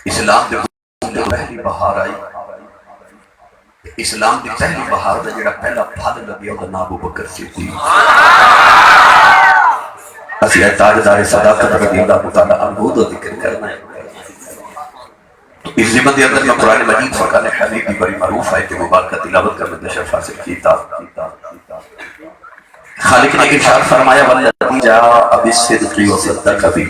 اسلام دے پہلی بہار آئی، اسلام دی پہلی بہار دا جڑا پہلا پھل لگیا وہ نام ابو بکر صدیق۔ اسی تاجدار صداقت رضی اللہ تعالیٰ عنہ دا ذکر کرنا ہے۔ اس ضمن اندر میں قرآن مجید فقان حمید بھی بڑی معروف آیت مبارکہ تلاوت کا میں شرف حاصل کیتا۔ خالق نے ارشاد فرمایا والذی جاء بالصدق وصدق به،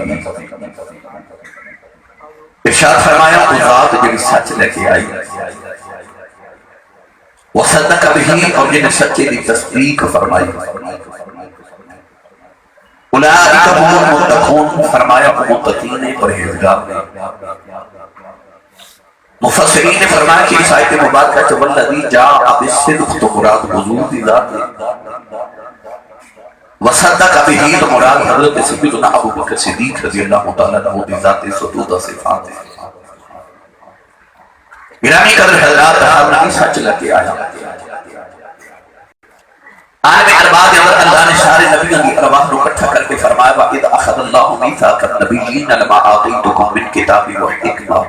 ارشاد فرمایا وہ ذات جنہیں سچ لے کے آئی وصدق به، اور جنہیں سچے دی تصدیق فرمائی، اولئک هم المتقون، فرمایا وہ متقین پرہیزگار نے۔ مفسرین نے فرمایا کہ اس آیت مبارکہ کہ والذی جاء بالصدق تو مراد حضور دی ذات ہے، وصدق به تو مراد حضرت سیدنا ابو بکر صدیق رضی اللہ تعالیٰ عنہ دی ذات ستودہ صفات ہے۔ گرامی قدر حضرات نبی سچ لگے آیا۔ عالم ارباب اندر اللہ نے سارے نبیوں کی ارواح کو اکٹھا کر کے فرمایا وَإِذْ أَخَذَ اللَّهُ مِيثَاقَ النَّبِيِّينَ لَمَا آتَيْتُكُم مِّنَ الْكِتَابِ وَالْحِكْمَةِ،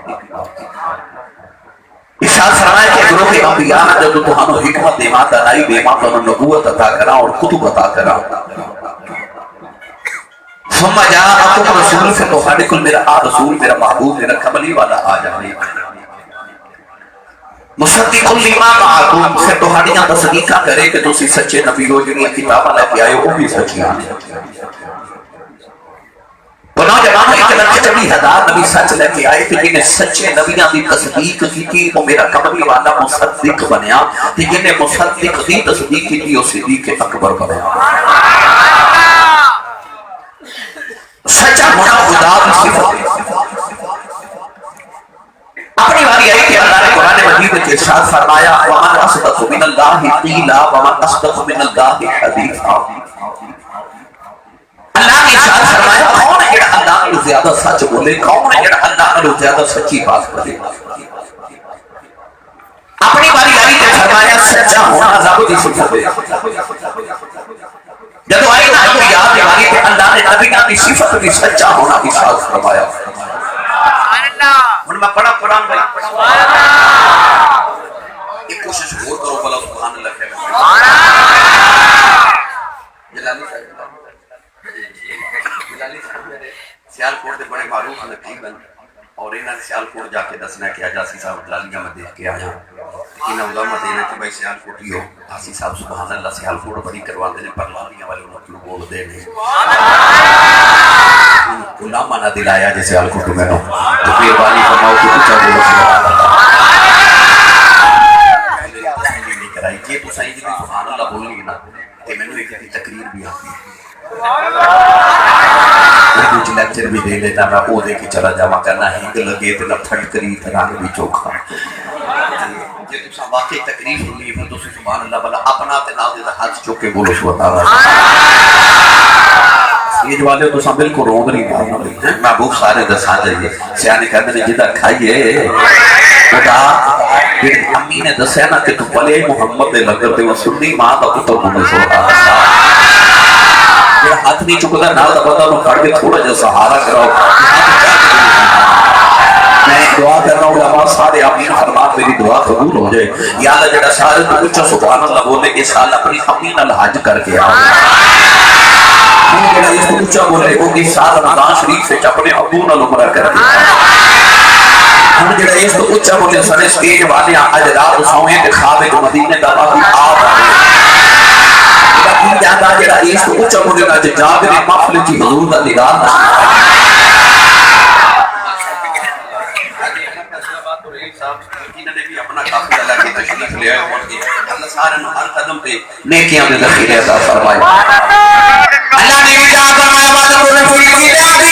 ارشاد فرمایا کہ گروہ انبیاء نے جو تمہانوں حکمت دے ماتا لائی بے ماتا نبوت عطا کرا اور کتب عطا کرا، ثم جاءکم رسول، پھر تمہارے کل میرا رسول میرا محبوب میرا کملی والا آ جانے، مصدق لما معکم، پھر تمہاریاں تصدیقہ کرے کہ تسی سچے نبی ہو، جنہیں کتابہ لے کے آئے وہ بھی سچیاں ہیں۔ وہ نوجوان ایک لڑکے چلی ہزار نبی سچ لے کے آئے کہ جنہیں سچے نبیاں دی تصدیق کی تھی وہ میرا کملی والا مصدق بنیا، کہ جنہیں مصدق دی تصدیق کی تھی وہ صدیق اکبر بنیا۔ سچا ہونا خدا کی صفت ہے۔ اپنی باری آئی کہ اللہ نے قرآن مجید کے ارشاد فرمایا وَمَنْ أَصْدَقُ مِنَ اللَّهِ قِيلًا وَمَنْ أَصْدَقُ مِنَ اللَّهِ حَدِيثًا، اللہ نے ارشاد فرمایا کون ہے جڑا اللہ نے زیادہ سچ بولے، کون ہے جڑا اللہ نے زیادہ سچی بات کرے۔ اپنی باری آئی کہ فرمایا سچا ہونا رب دی صفت ہے۔ جب آئی نا انبیاء کی باری کہ اللہ نے نبیوں کی صفت بھی سچا ہونا ارشاد فرمایا۔ میں پڑھا قرآن بھائی ایک کوشش اور کرو بلا سبحان اللہ کہہ جلالی صاحب میرے سیالکوٹ دے بڑے معروف نقیب ہیں اور انہاں نے سیالکوٹ جا کے دسنا کہ آجاسی صاحب جلالیاں میں دیکھ کے آیا انہاں علامہ دینا کہ بھائی سیالکوٹ ہی ہو، آسی صاحب سبحان اللہ سیالکوٹ بڑی کروا دینے پر لالیاں والے انہوں کلو بول دے نہیں علامہ نہ دلایا جیسے سیالکوٹ میں نو تو پھر بانی فرماؤ کہ کچھ بولو سبحان اللہ تو صحیح جی سبحان اللہ بول لی نا کہ میں نے ایک تقریر بھی آتی ہے کچھ لیکچر بھی دے لینا میں او دے کے چلا جاما کرنا ہنگ لگے تو نہ پھٹ کری رنگ بھی چوکھا جی تو واقعی تقریر ہوئی پھر تو سبحان اللہ بلا اپنا تے نہ دے ہاتھ چوکے بولو سبحان اللہ۔ یہ والے تو سب بالکل روند نہیں مارنا ہے، محبوب سارے دسا جائیے سیانے کہتے ہیں جدھر کھائیے خدا پھر امی نے دسیا نا کہ تو بلے محمد دے لگر دے وہ سنی ماں دا پتر ہونے سبحان اللہ۔ میرا ہاتھ نہیں چکتا نہ دا بتا انہوں کھڑ کے تھوڑا جا سہارا کراؤ۔ میں دعا کر رہا ہوں علماء سارے آمین فرمات میری دعا قبول ہو جائے یا اللہ جڑا سارے تو کچھ سبحان اللہ بولے کہ سال اپنی امین الحج کر کے آؤ جڑا اس کو اچھا بولے وہ کہ سال رمضان شریف سے اپنے ابو نال عمرہ کر کے ہم جڑا اس کو اچھا بولے سارے سٹیج والے اج رات سوئیں تے خواب ایک مدینے دا باقی آپ جڑا جاتا جڑا اس کو اچھا بولے نا جاگ نے محفل کی حضور دا نگاہ اپنا قافلہ لے کے تشریف لے آئے اللہ سارے ہر قدم پہ نیکیاں دے ذخیرے عطا فرمائے۔ اللہ نے بھی کہا فرمایا وَذْكُرْ فِي الْكِتَابِ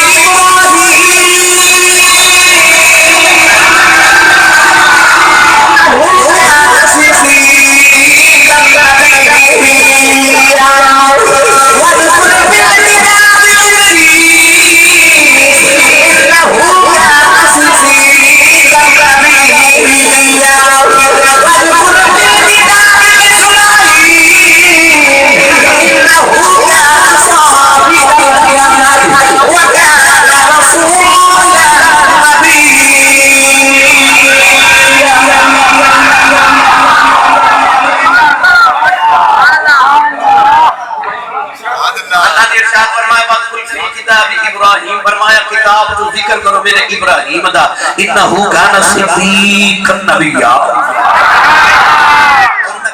کرو میرے ابراہیم دا انہو کان صدیق النبیہ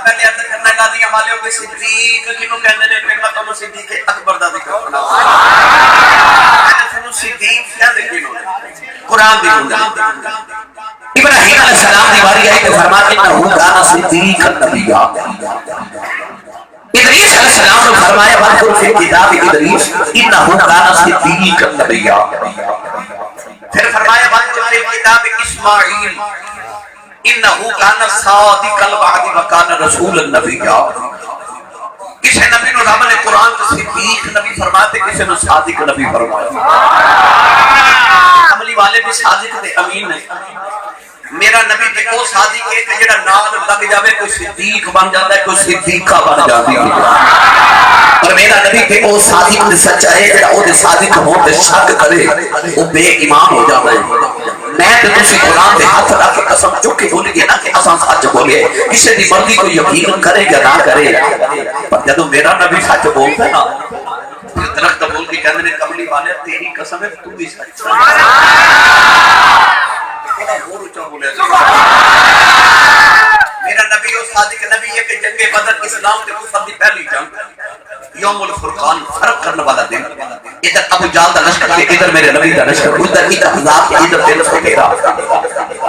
پہلے عرض کرنا گا دیا مالیوں کے صدیق کنو کہنے نے پھر میں تو صدیق اکبر دا ذکر کرنا صدیق کیا دیکھیں قرآن دیکھیں ابراہیم علیہ السلام دیواری آئی کہ فرماتے انہو کان صدیق النبیہ ادریس علیہ السلام نے فرمایا وَذْكُرْ فِي الْكِتَابِ ادریس انہو کان صدیق النبیہ پھر فرمایا وَذْكُرْ فِي الْكِتَابِ اسماعیل انہو کان صادق الوعد وکان رسول النبیہ کسی نبی نو رب نے قرآن کو صدیق نبی فرماتے کسی نو صادق نبی فرمایا عملی والے بھی صادق دے امین نہیں میرا نبی تے کو صادق ہے کہ جڑا نال لگ جاوے کوئی صدیق بن جاتا ہے کوئی صدیقہ بن جاتی ہے اور میرا نبی تے کو صادق تے سچا ہے جڑا او دے صادق ہون تے شک کرے وہ بے ایمان ہو جاتا ہے میں تے تسی قرآن دے ہاتھ رکھ کے قسم چکے بولے گے نا کہ اساں سچ بولے کسی دی مرضی کو یقین کرے یا نہ کرے پر جدوں میرا نبی سچ بولتا ہے نا درخت بول کے کہندے نے کملی والے تیری قسم ہے تو بھی سچ میرا نبی اور صادق نبی ہے کہ جنگ بدر اسلام کے کفر دی پہلی جنگ یوم الفرقان فرق کرنے والا دن ادھر ابو جہل دا لشکر ہے ادھر میرے نبی دا لشکر ادھر کی احزاب ہے ادھر دل سے تیرا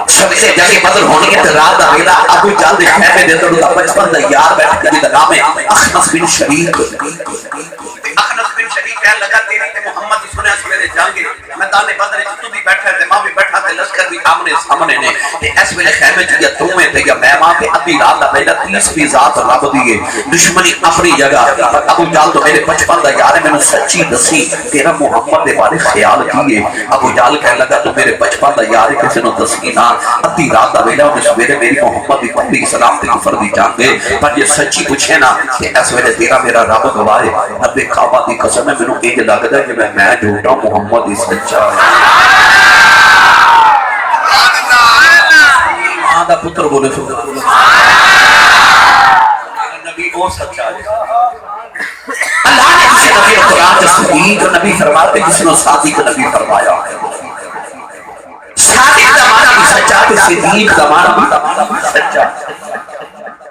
سبسے جنگ بدر ہونے کے رات دا ویلا ابو جہل دے خیمے دے اندر 55 یار بیٹھ کے دا نام ہے اخنس بن شریک اخنس بن شریک کہنے لگا تیری تے محمد دی سنیا سویرے جانگے میدان بدر وچ تو بھی بیٹھا تے ماں بھی بیٹھا تے لشکر بھی آمنے سامنے نے تے اس ویلے خیمے چ یا تو میں تے یا میں ماں تے ادھی رات دا پہلا 30 ذات رب دیے دشمنی اپنی جگہ ابو جہل تو میرے 55 دا یار ہے میں نے سچی دسی تیرا محمد دے بارے خیال کیے ابو جہل کہنے لگا تو میرے 55 دا یار ہے کسی نو دسی نہ ادھی رات دا ویلا اس ویلے میری محمد دی پہلی سلام تے کفر دی جان دے پر یہ سچی پوچھے نا کہ اس ویلے تیرا میرا رب گواہ ہے اب کعبہ دی قسم ہے مینوں انج لگدا ہے کہ میں جھوٹا محمد ہی سچا ماں دا پتر بولے سبحان اللہ نبی وہ سچا ہے اللہ نے کسی نبی قرآن کے صدیق نبی فرماتے کسی نے صادق نبی فرمایا صادق زمانہ بھی سچا تے صدیق زمانہ بھی سچا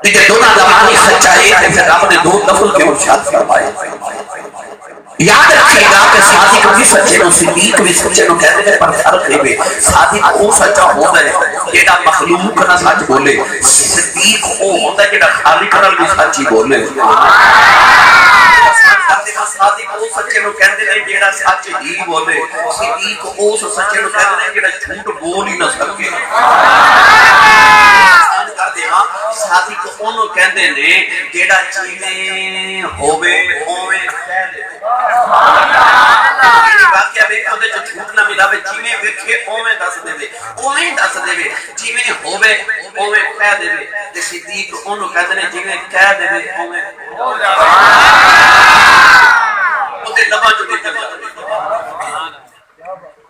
لیکن دونوں زمانے سچا ہے کہ رب نے دو لفظ کے ارشاد فرمائے یاد رکھے گا کہ صادق بھی سچے نو صدیق بھی سچے نو کہتے ہیں پر فرق ہے صادق وہ سچا ہوتا ہے جیڑا مخلوق نہ سچ بولے صدیق وہ ہوتا ہے جیڑا خالق نال بھی سچی بولے صادق وہ سچے نو کہتے ہیں جیڑا سچ ہی بولے صدیق وہ سچے نو کہتے ہیں جیڑا جھوٹ بول ہی نہ سکے صادق اونوں کہندے نے جیڑا جیویں ہووے اوویں کہہ دے واقعہ ویکھو تے جھوٹ نہ ملاوے جیویں ویکھے اوویں دس دے اوویں دس دے جیویں ہووے اوویں کہہ دے تے صدیق اونوں کہندے نے جیویں کہہ دے اوویں ہو جاوے اودے لباں جو نکل جاوے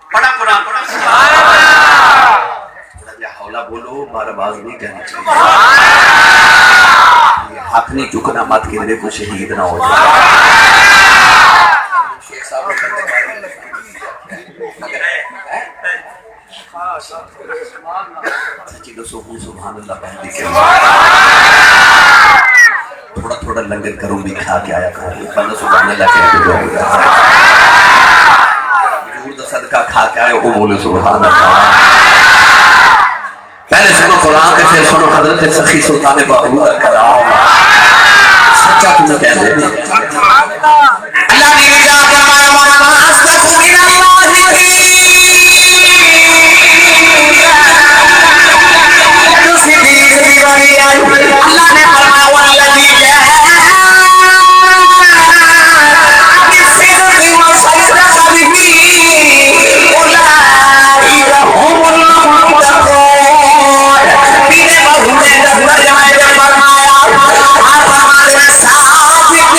بڑا قرآن سبحان اللہ حولا بولو بار باز نہیں کہنا چاہیے حق نہیں چکنا مت کہ میرے کو شہید نہ ہو جائے سچی دو سبحان اللہ پہنی کے تھوڑا تھوڑا لنگر کروں بھی کھا کے آیا کروں پہلے سبحان اللہ کہہ دو حضور دا صدقہ کھا کے آئے وہ بولے سبحان اللہ پہلے سنو قرآن کے پھر سنو حضرت سخی سلطان باہو کا کلام سچا تمہیں کہہ دے اللہ نے رضا فرمایا وَمَنْ أَصْدَقُ مِنَ اللَّهِ قِيلًا اللہ نے فرمایا وَالَّذِي جَاءَ بِالصِّدْقِ وَصَدَّقَ بِهِ أُولَٰئِكَ هُمُ الْمُتَّقُونَ میرے بہو نے دفتر جمائے میں فرمایا آپ ہمارے صادق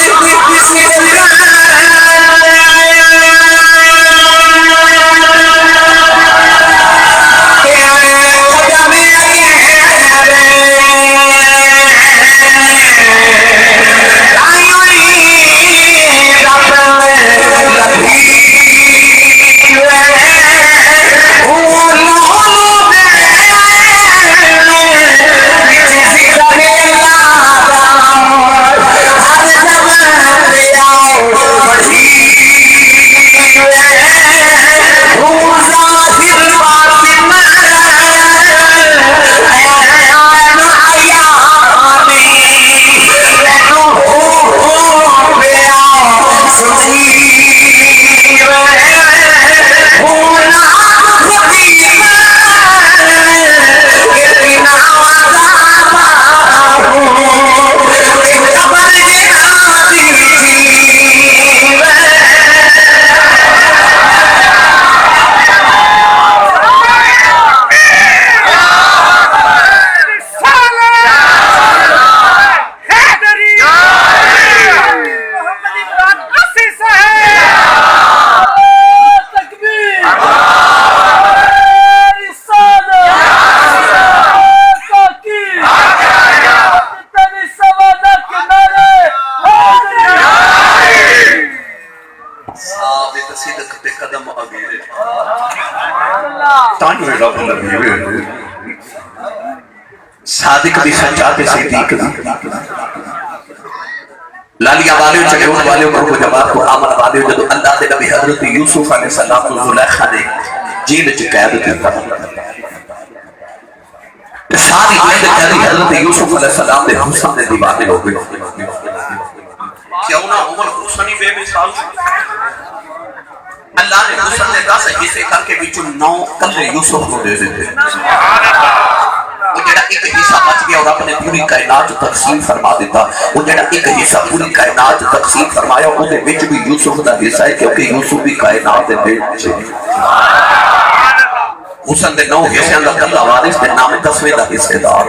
تانوں رب لگے صادق بھی سچا تے صدیق بھی لالیاں والے چڑھون والے کو جواب کو آمن والے جدو اللہ دے نبی حضرت یوسف علیہ السلام کو زلیخا نے جیل چ قید کیتا ساری جیل قیدی حضرت یوسف علیہ السلام دے حسن دے دیوانے ہو گئے کیوں نہ عمر حسنی بے مثال اللہ نے حسن نے 10 حصے کر کے بچوں 9 کلے یوسف کو دے دیتے وہ جڑا ایک حصہ بچ گیا اور اپنے پوری کائنات تقسیم فرما دیتا وہ جڑا ایک حصہ پوری کائنات تقسیم فرمایا وہ دے وچ بھی یوسف دا حصہ ہے کیونکہ یوسف بھی کائنات دے وچ حسن دے 9 حصے دا کلا وارث تے نام 10ویں دا حصے دار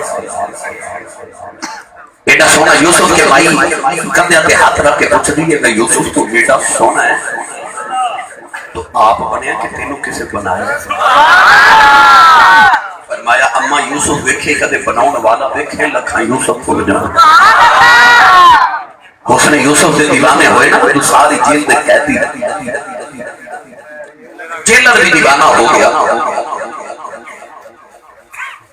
ایڈا سونا یوسف کے بھائی کندھے تے ہاتھ رکھ کے پوچھ دی کہ یوسف تو بیٹا سونا ہے تو آپ بنیا کہ تینوں کسے بنایا فرمایا اما یوسف ویکھے کدے بناؤن والا ویکھے لکھاں یوسف کو جان حسن یوسف دے دیوانے ہوئے نا تو ساری جیل دے قیدی جیلر بھی دیوانہ ہو گیا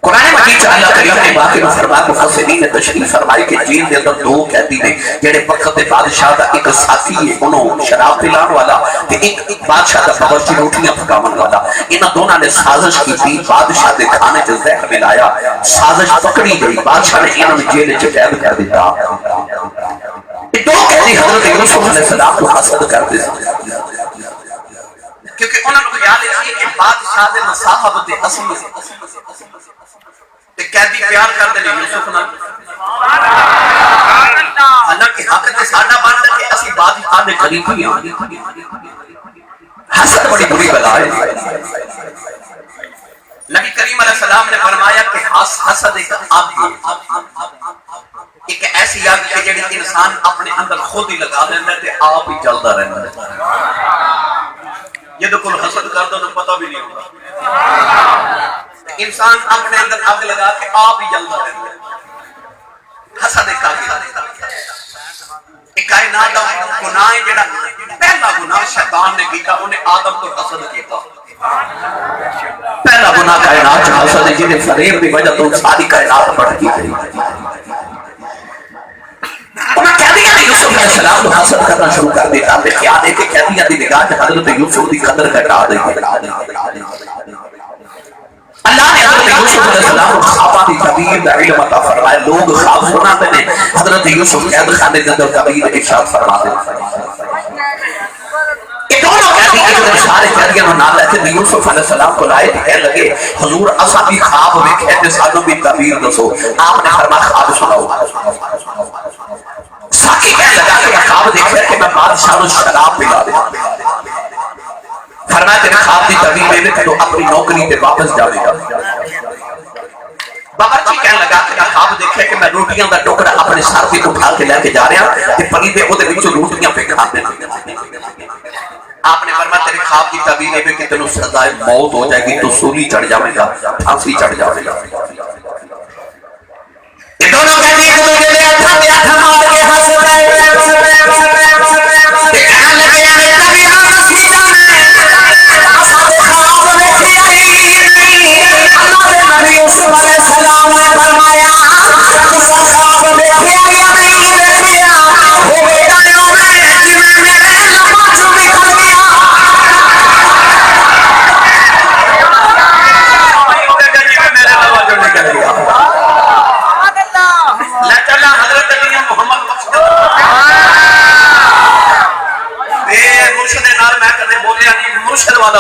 قرآن مجید اللہ کریم نے باقی فرمایا مفسرین نے تشریح فرمائی کہ جیل دے اندر 2 قیدی نے جڑے وقت بادشاہ دا ایک ساتھی ہے انہوں شراب پلان والا تے ایک بادشاہ دا باورچی روٹیاں پکاون والا انہاں دونوں نے سازش کی تھی بادشاہ دے کھانے وچ زہر ملایا سازش پکڑی گئی بادشاہ نے انہاں نوں جیل وچ قید کر دیتا یہ 2 قیدی حضرت یوسف علیہ السلام کو حسد کرتے تھے کیونکہ انہوں نے خیال ہے کہ بادشاہ دے مصاحب تے اصل قیدی پیار کر دے یوسف نال حالانکہ حق تے ساڈا بندا کہ اسی بادشاہ دے قریب ہی ہاں حسد بڑی بری بلا ہے نبی کریم علیہ السلام نے فرمایا کہ حسد ایک آگ ہے ایک ایسی آگ ہے جڑی انسان اپنے اندر خود ہی لگا لیندا تے آپ ہی جلدا رہندا یہ تو کوئی حسد کردا نوں پتہ بھی نہیں ہوتا انسان اپنے اندر آگ لگا کے آپ ہی جلدا رہتا ہے حسد ایک آگ ایک کائنات دا گناہ جڑا پہلا گناہ شیطان نے کیتا انہیں آدم کو حسد کیتا پہلا گناہ کائنات حسد ہے جنہیں فریب دی وجہ تو ساری کائنات بڑھ کی گئی انہیں قیدیاں نے یوسف علیہ السلام کو حسد کرنا شروع کر دیتا تے خیال ہے کہ قیدیاں دی نگاہ حضرت یوسف دی قدر گھٹا دی اللہ نے حضرت یوسف علیہ السلام کو خوابہ دی تعبیر دا علم عطا فرمایا لوگ خواب سناتے ہیں حضرت یوسف قید خانے کے اندر تعبیر ارشاد فرماتے ہیں یہ دونوں قیدی ایک دن سارے قیدیاں نو نال لیتے ہیں یوسف علیہ السلام کو لائے تے کہنے لگے حضور اسا بھی خواب ویکھے تے سانوں بھی تعبیر دسو آپ نے فرمایا خواب سناؤ ساکی کہنے لگا کہ میں خواب دیکھا کہ میں بادشاہ نو شراب پلا دے فرمایا تیرے خواب دی تعبیر میں کہ تو اپنی نوکری تے واپس جاوے گا باورچی کہنے لگا کہ میں خواب دیکھا کہ میں روٹیاں دا ٹکڑا اپنے سر پہ اٹھا کے لے کے جا رہا تے پریندے او دے وچوں روٹیاں پہ کھاندے نے آپ نے فرمایا تیرے خواب دی تعبیر میں کہ تینوں سزائے موت ہو جائے گی تو سولی چڑھ جاوے گا پھانسی چڑھ جاوے گا یہ دونوں کہتے ہیں کہ مجھے اٹھا کے اٹھا مار کے ہاتھ سے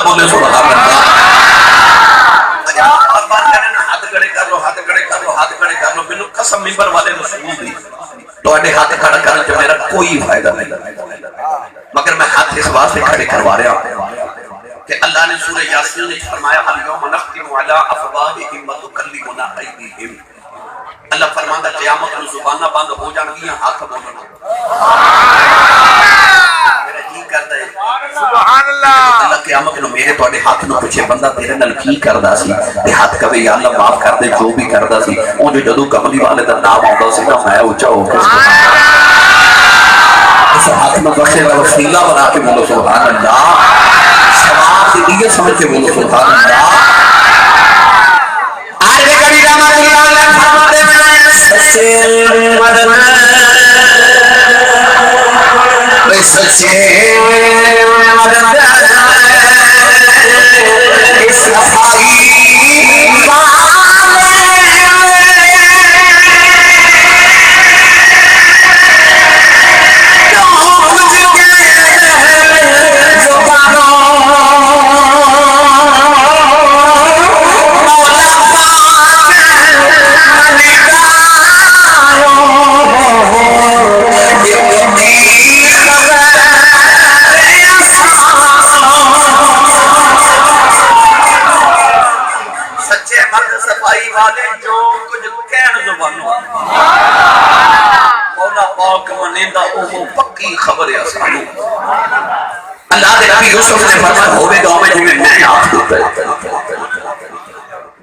بولے سبحان اللہ اور بات کریں نا ہاتھ کھڑے کر لو ہاتھ کھڑے کر لو ہاتھ کھڑے کر لو بنو قسم منبر والے رسول دی تو اڈے ہاتھ کھڑا کرنے جو میرا کوئی فائدہ نہیں مگر میں ہاتھ اس واسطے کھڑے کروا رہا ہوں کہ اللہ نے سورہ یاسین میں فرمایا الیوم نختم علی افواہہم وتکلمنا ایدیہم اللہ فرماتا ہے قیامت میں زباناں بند ہو جان گیاں ہاتھ بولنا میرا جی کردا ہے سبحان اللہ اللہ قیامت میں میرے تواڈے ہاتھ نوں پوچھے بندہ تیرے نال کی کردا سی تے ہاتھ کہے یا اللہ معاف کر دے جو بھی کردا سی اون جو جدوں کملی والے دا نام آندا سی نا میں اونچا ہو کے اس ہاتھ میں بخشے دا وسیلہ بنا کے بولو سبحان اللہ ثواب یہ سمجھ کے بولو سبحان اللہ. آج بھی کبھی رحمت اللہ علیہ فرماتے ہیں سچے مرد سچے مرد صفائی والے جو کچھ کہن زبانوں مولا پاک منیندا او پکی خبر ہے سانو. اللہ دے نبی یوسف نے فرمایا ہوے گا میں جویں میں آپ دیتا ہے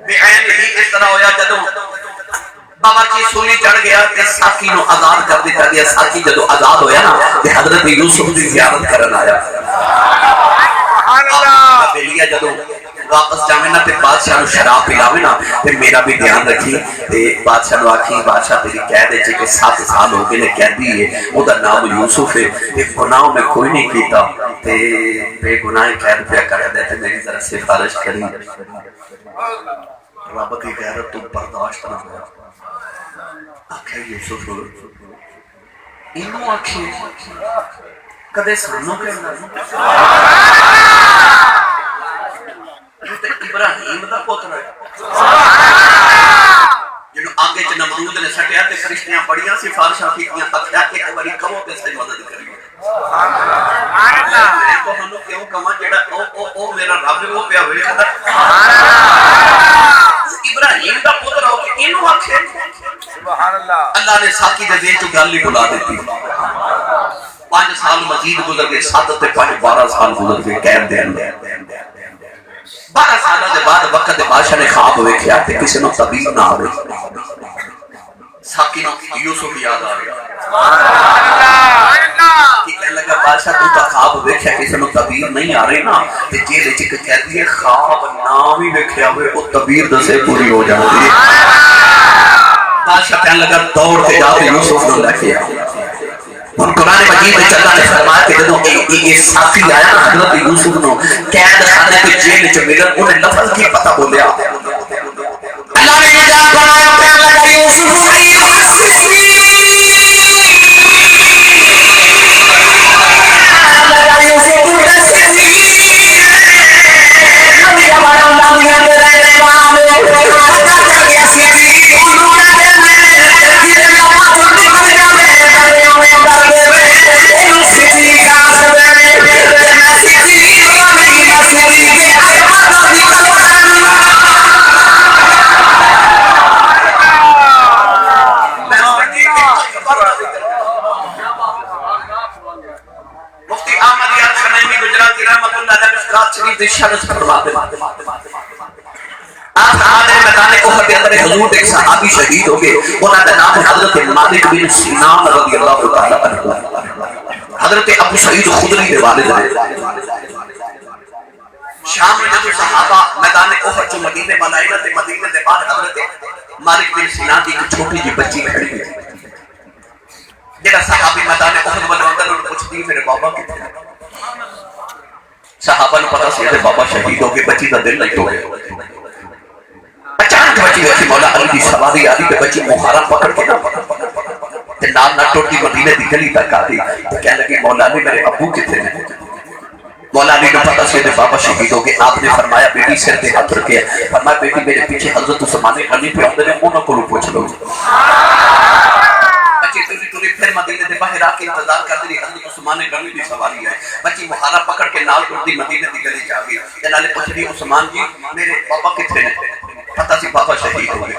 بے عین ہی اس طرح ہویا جدوں بابا جی سولی چڑھ گیا تے ساقی نو آزاد کر دتا گیا. ساقی جدوں آزاد ہویا نا تے حضرت یوسف دی زیارت کرن آیا. سبحان اللہ. بیلیا جدوں واپس جاویں نا تے بادشاہ نو شراب پلاویں نا تے میرا بھی دھیان رکھی تے بادشاہ نو آکھی بادشاہ تیری قید ہے کہ 7 سال ہو گئے نے قیدی ہے او دا نام یوسف ہے تے گناہ میں کوئی نہیں کیتا تے بے گناہ قید پہ کر دے تے میری ذرا سفارش کری. رب کی غیرت تو برداشت نہ ہوا. آکھے یوسف اینو آکھے کدے سانو کہنا ابراہیم دا پوتر ہے جنوں آگے چ نمرود نے سٹیا تے فرشتیاں بڑیاں سفارشاں کیتیاں آکھیا ایک باری کہو تے صحیح مدد کریو. سبحان اللہ. میں تانوں کیوں کہاں جڑا او میرا رب وہ پیا ہوئے سبحان اللہ. ابراہیم دا پوتر ہو کے اینو آکھے سبحان اللہ. اللہ نے ساقی دے ذہن چ گل ہی بلا دتی. 5 سال مزید گزر گئے 7 تے 5 12 سال گزر گئے قید دے اندر. 12 سالوں کے بعد وقت بادشاہ نے خواب ویکھیا تے کسی نو تعبیر نہ آوے. ساقی نو یوسف یاد آ گیا. سبحان اللہ. کہ کہنے لگا بادشاہ تو خواب ویکھیا کسی نو تعبیر نہیں آ رہی نا تے جیل وچ قیدی ہے خواب نام ہی ویکھیا ہوئے او تعبیر دسے پوری ہو جاندی ہے. بادشاہ کہنے لگا دوڑ کے جا کے یوسف نو لے کے آ. اور قرآن مجید میں اللہ نے فرمایا کہ جدوں یہ ساقی آیا نا حضرت یوسف نو قید خانے کے جیل وچ ملن انہیں لفظ کی پتہ بولیا. اللہ نے نجات بنایا کہنے لگا یوسف حضور ایک صحابی شہید ہو گئے انہوں کا نام ہے حضرت مالک بن سنان رضی اللہ تعالی عنہ. حضرت ابو سعید خدری کے والد ہیں. شام میں جب صحابہ میدان احد جو مدینے والے آئے تے مدینے کے بعد حضرت مالک بن سنان کی ایک چھوٹی جی بچی کھڑی ہوئی جڑا صحابی میدان احد والے اندر انہوں پوچھتی میرے بابا کتنے. صحابہ نے پتا سی بابا شہید ہو گئے بچی کا دل نہیں ہو گیا. اچانک بچی ویسی مولا علی کی سواری آ رہی کہ بچی مہارا پکڑ کے نال نہ ٹوٹی مدینے دی گلی تک آ گئی. کہنے لگی مولا علی میرے ابو کتنے ہیں. مولا علی کو پتا سی بابا شہید ہو گئے. آپ نے فرمایا بیٹی سر پہ ہاتھ رکھے. فرمایا بیٹی میرے پیچھے حضرت عثمان غنی پہ آتے ہیں انہوں کو پوچھ لو. بچی تری پھر مدینے دے باہر آ کے انتظار کر دی. حضرت عثمان غنی کی سواری ہے. بچی مہارا پکڑ کے نال ٹوٹی مدینے دی گلی جا گئی. نالے پوچھ رہی عثمان جی میرے بابا کتنے ہیں. پتہ سی بابا شہید ہو گئے.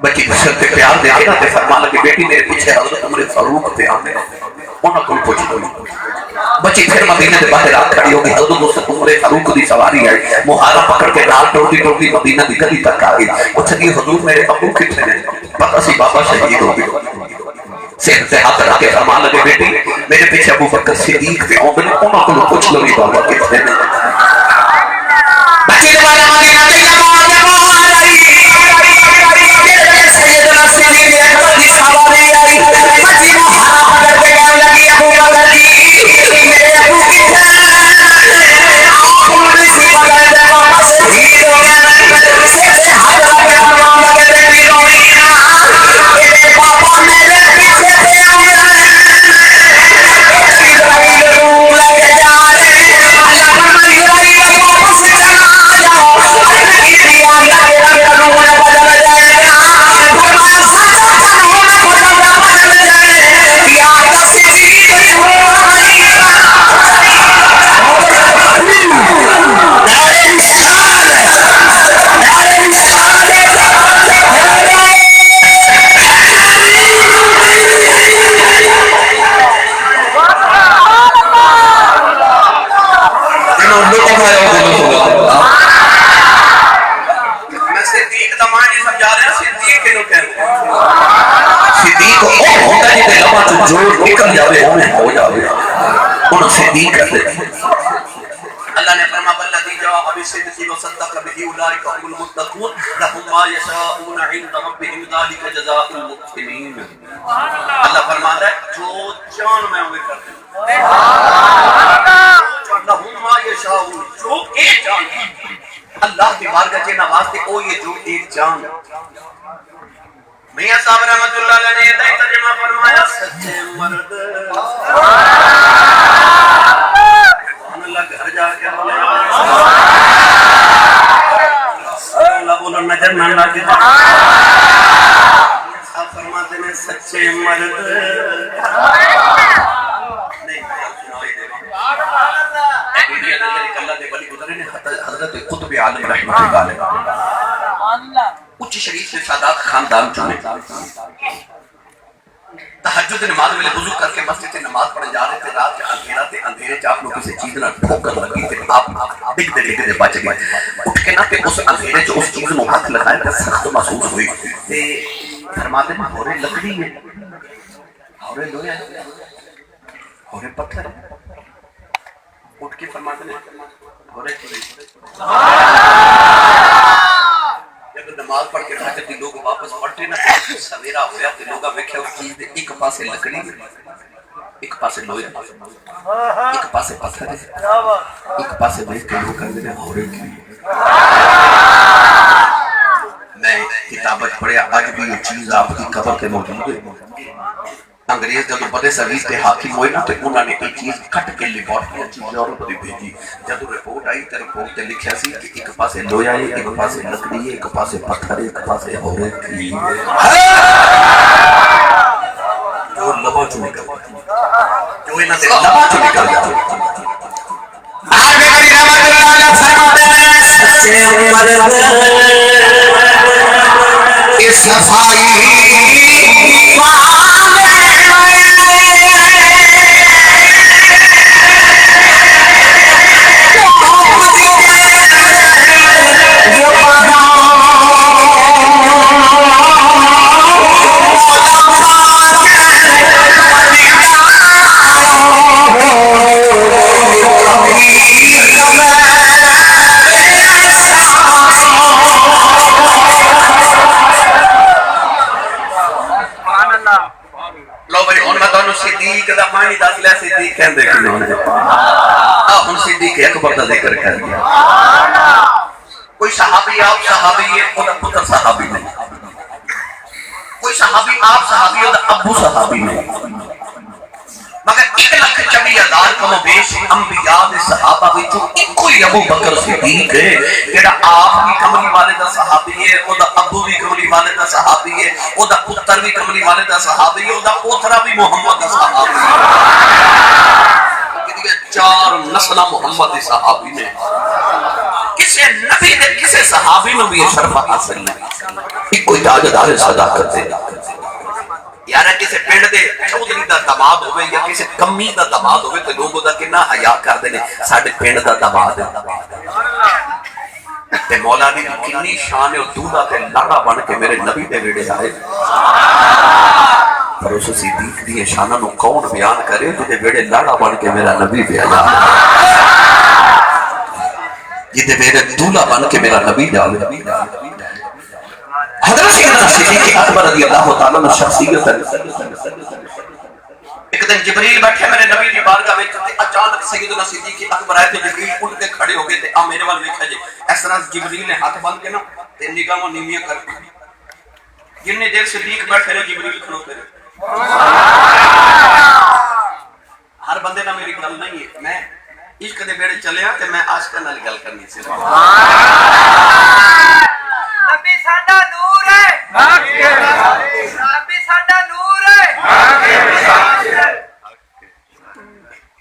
بچی بشر پہ پیار دے کے تے فرمان لگے بیٹی میرے پیچھے حضرت عمر فاروق پہ آتے ہیں انہوں کو پوچھ لو. بچی پھر مدینے دے باہر آ کھڑی ہو گئی. حضرت عمر فاروق دی سواری ہے. مہارا پکڑ کے نال ٹوٹی ٹوٹی مدینہ دی گلی تک آ گئی. پوچھ رہی حضور میرے ابو کتنے ہیں. پتہ سی بابا شہید ہو گئے. سر سے ہاتھ رکھ کے فرمان لگے بیٹی میرے پیچھے ابو بکر صدیق پہ آتے ہیں انہوں کو پوچھ لو بابا کتنے ہیں. جو نکل جاوے ہمیں ہو جاوے ان صدیق کہتے اللہ نے فرمایا والذی جاء بالصدق وصدق به اولئک هم المتقون لهم ما یشاءون عند ربهم ذلك جزاء المحسنین اللہ فرماتا ہے جو جان میں ہوئے کرتے ہیں لهم ما یشاءون جو ایک جان اللہ کی بارگاہ کے نواستے او یہ جو ایک جان میاں صاحب رحمت اللہ علیہ نے یہ ترجمہ فرمایا سچے مرد اللہ گھر جا کے اللہ بولو نظر نہ لگے آپ فرماتے ہیں سچے مرد نہیں اللہ دے ولی گزرے نے حضرت قطب عالم رحمۃ اللہ علیہ اچھی شریف سے سادات خاندان چنے تہجد نماز میں وضو کر کے مسجد سے نماز پڑھنے جا رہے تھے رات کے اندھیرا تھے اندھیرے چ آپ لوگ کسی چیز نہ ٹھوکر لگی تھی آپ ڈگ دے بچ گئے اٹھ کے نہ کہ اس اندھیرے جو اس چیز میں ہاتھ لگائے تو سخت محسوس ہوئی تے فرماتے ہیں ہورے لکڑی ہے ہورے لوہے ہورے پتھر اٹھ کے فرماتے ہیں ہورے جب نماز پڑھ کے فجر دی لوگ واپس پڑھتے نا سویرا ہویا تے لوگا ویکھیا اس چیز دے ایک پاسے لکڑی ایک پاسے لوہے ایک پاسے پتھر ایک پاسے بیٹھ کے لوگ کہندے نے ہورے کی میں کتابت پڑھیا آج بھی یہ چیز آپ کی قبر کے موجود ہے انگریز جب بڑے سروس کے حاکم ہوئے نا تو انہوں نے ایک چیز کٹ کے لیبارٹری چیز اور بڑی بھیجی جب رپورٹ آئی تو رپورٹ تے لکھیا سی کہ ایک پاسے لوہا ہے ایک پاسے لکڑی ہے ایک پاسے پتھر ہے ایک پاسے ہورے کی جو لبا چ نکل جو انہاں دے لبا چ نکل جائے آج بھی بڑی رحمت اللہ علیہ فرماتے ہیں سچے مرد اس صفائی صدیق دا معنی دس لیا صدیق کہندے کیوں نے ہن صدیق اکبر دا ذکر کر دیا کوئی صحابی آپ صحابی ہے او دا پتر صحابی نہیں کوئی صحابی آپ صحابی او دا ابو صحابی نہیں مگر 1,40,000 کم و بیش انبیاء دے صحابہ وچوں ایکو ہی ابو بکر صدیق ہے جڑا آپ بھی کملی والے دا صحابی ہے او دا ابو بھی کملی والے دا صحابی ہے او دا پتر بھی کملی والے دا صحابی ہے او دا پوترا بھی محمد دا صحابی ہے چار نسل محمد دے صحابی نے کسی نبی نے کسی صحابی نے بھی شرف حاصل نہیں ایکو ہی تاجدار صداقت ہے یارا کسی پنڈ دے چودھری دا دماد ہوئے یا کسی کمی دا دماد ہوئے تو لوگوں دا کنا حیا کر دینے ساڑھے پنڈ دا دماد ہے تے مولا دی کنی شان ہے دودھا تے لڑا بن کے میرے نبی دے ویڑے آئے پر اس صدیق دی شانہ نو کون بیان کرے جدے ویڑے لڑا بن کے میرا نبی دے آیا جدے ویڑے دولہ بن کے میرا نبی دے آیا حضرت سیدنا صدیق اکبر رضی اللہ تعالیٰ نے شخصیت ایک دن جبریل بیٹھے میرے نبی کی بارگاہ میں اچانک سیدنا صدیق اکبر آئے تھے جبریل اٹھ کے کھڑے ہو گئے تھے آپ میرے والے دیکھا جی اس طرح جبریل نے ہاتھ باندھ کے نا تے نگاہوں نیمیاں کر جنہیں دیر صدیق بیٹھے رہے جبریل کھڑوتے رہے ہر بندے نہ میری گل نہیں ہے میں عشق دے بیڑے چلے ہاں تے میں عاشقاں نال گل کرنی سی نبی ساڈا نور ہے نبی ساڈا نور ہے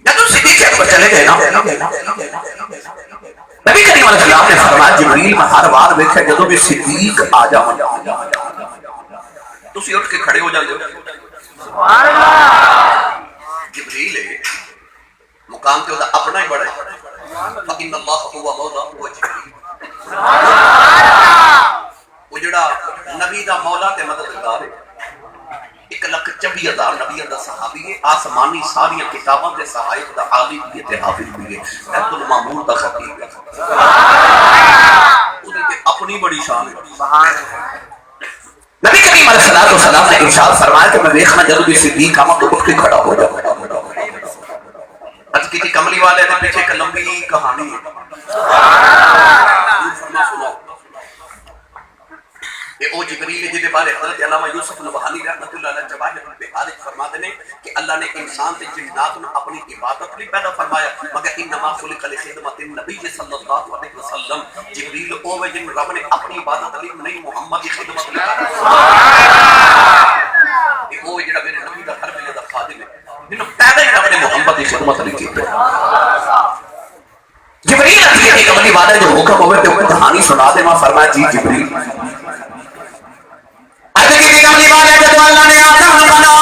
جب صدیق اکبر چلے گئے نا نبی کریم علیہ السلام نے فرمایا جبریل میں ہر بار دیکھا جدوں بھی صدیق آ جاؤ تسی اٹھ کے کھڑے ہو جاندے ہو سبحان اللہ جبریل ہے مقام تے اودا اپنا ہی بڑا ہے فإن اللہ هو مولا هو جبریل وہ جڑا نبی دا مولا تے مددگار ہے 1,40,000 24,000 نبیوں دا صحابی ہے، آسمانی ساری کتاباں دے صحائف دا عالم بھی تے حافظ بھی ہے، بیت المعمور دا خطیب ہے، اپنی بڑی شان ہے۔ نبی کریم علیہ السلام نے ارشاد فرمایا کہ میں دیکھنا جب بھی صدیق آمد تو اٹھ کے کھڑا ہو جاؤں۔ آج کی کملی والے نے پیچھے ایک لمبی کہانی ہے، او جبریل جدے بارے حضرت علامہ یوسف نبہانی رحمۃ اللہ علیہ جواہر البحار فرماتے ہیں کہ اللہ نے انسان تے جنات نو اپنی عبادت لیے پیدا فرمایا، مگر انما خلق لخدمت النبی صلی اللہ علیہ وسلم، جبریل او ہے جن رب نے اپنی عبادت لی نہیں محمد کی خدمت لی، او جڑا میرے نبی دا ہر ویلے دا خادم ہے، جنوں پیدا ہی رب نے محمد کی خدمت لی کی۔ جبریل علیہ کے کملی والے جو حکم ہوئے تے کہانی سنا دے، ماں فرمایا جی جبریل کملی والے جب اللہ نے آدم بنا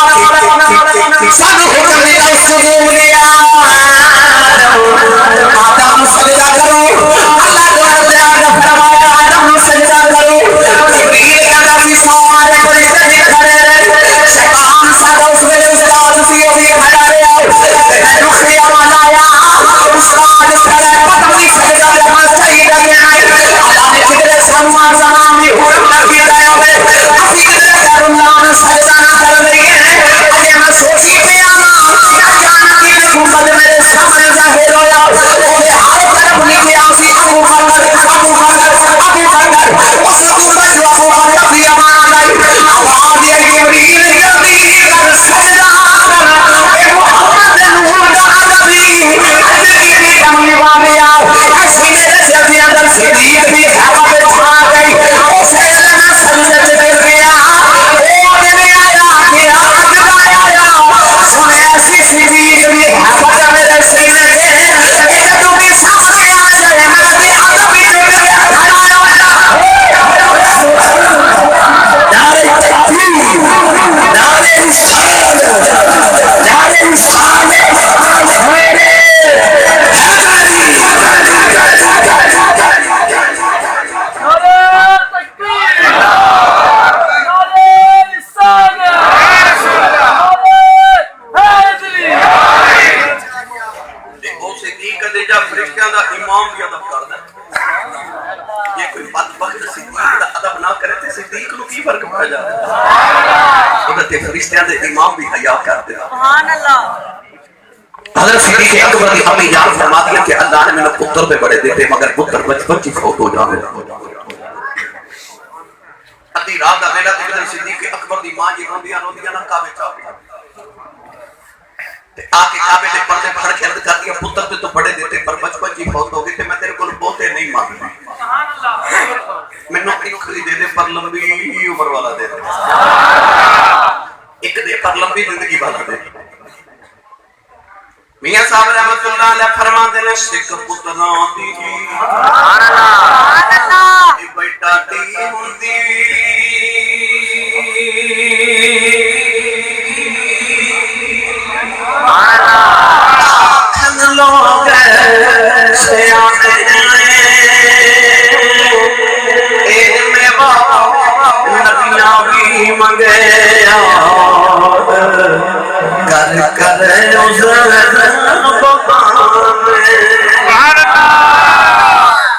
سب حکم دیا سجود لیا، آدم سجدہ کرو، اللہ نے آدم فرمایا آدم سجدہ کرو، جبریل کا نبی سارے بڑے بڑے کھڑے رہے، شیطان سارا اس میں استاد سی ہوئی کھڑا رہا، رخی امانایا استاد کھڑا پتنی سجدہ کرنا چاہیے اللہ نے کدھر سما سلامی حرم رکھی رہے ہوئے اللہ نے سجدہ نہ کر رہی ہے، اگر میں سوچی پہ آنا اچانک ہی محمد میرے سامنے ظاہر ہویا، اور ہر طرف نیچے آسی ابو بکر اس کو بچ ابو بکر بھی امان آئی، آواز یہ جبریل جلدی کر سجدہ کر اے محمد نور کا نبی زندگی کی کملی والے آؤ، ایسی میرے دل کے اندر صدیق بھی ہوا میں چھا گئی، اس ویلے میں سجدے سے گر گیا، ایسی صدیق بھی حفظ میرے سینے کے کہ تو بھی سامنے آ جائے میں بھی عربی تو میرے کھڑا ہویا، نعرہ تکبیر، نعرہ رسالت، نعرہ رسالت میرے امام بھی ادب کردا ہے، یہ کوئی بدبخت صدیق دا ادب نہ کرے تے صدیق نو کی فرق پڑ جاتا ہے، اودے تے فرشتیاں دے امام بھی حیا کرتے ہیں۔ سبحان اللہ۔ حضرت صدیق اکبر کی امی جان فرماتی ہے کہ اللہ نے مینوں پتر تے بڑے دیتے مگر پتر بچپن چ فوت ہو جاوے، ادھی رات دا ویلا تے صدیق اکبر دی ماں جی روندیاں روندیاں نہ کعبے چ آکے کعبے دے پردے پھڑ کے عرض کرتی ہے پتر تے تو بڑے دیتے پر بچپن جی فوت ہو گئے تے میں تیرے کول بہتے نہیں مانگدا، سبحان اللہ، مینوں ایک دے دے پر لمبی عمر والا دے دے، ایک دے پر لمبی زندگی والا دے۔ میاں صاحب رحمۃ اللہ علیہ فرماتے ہیں سکھ پتراں دی سبحان اللہ اے بیٹا دی ہوندی لوگ سیانے اے میوا نبیاں بھی منگے کر کر عذر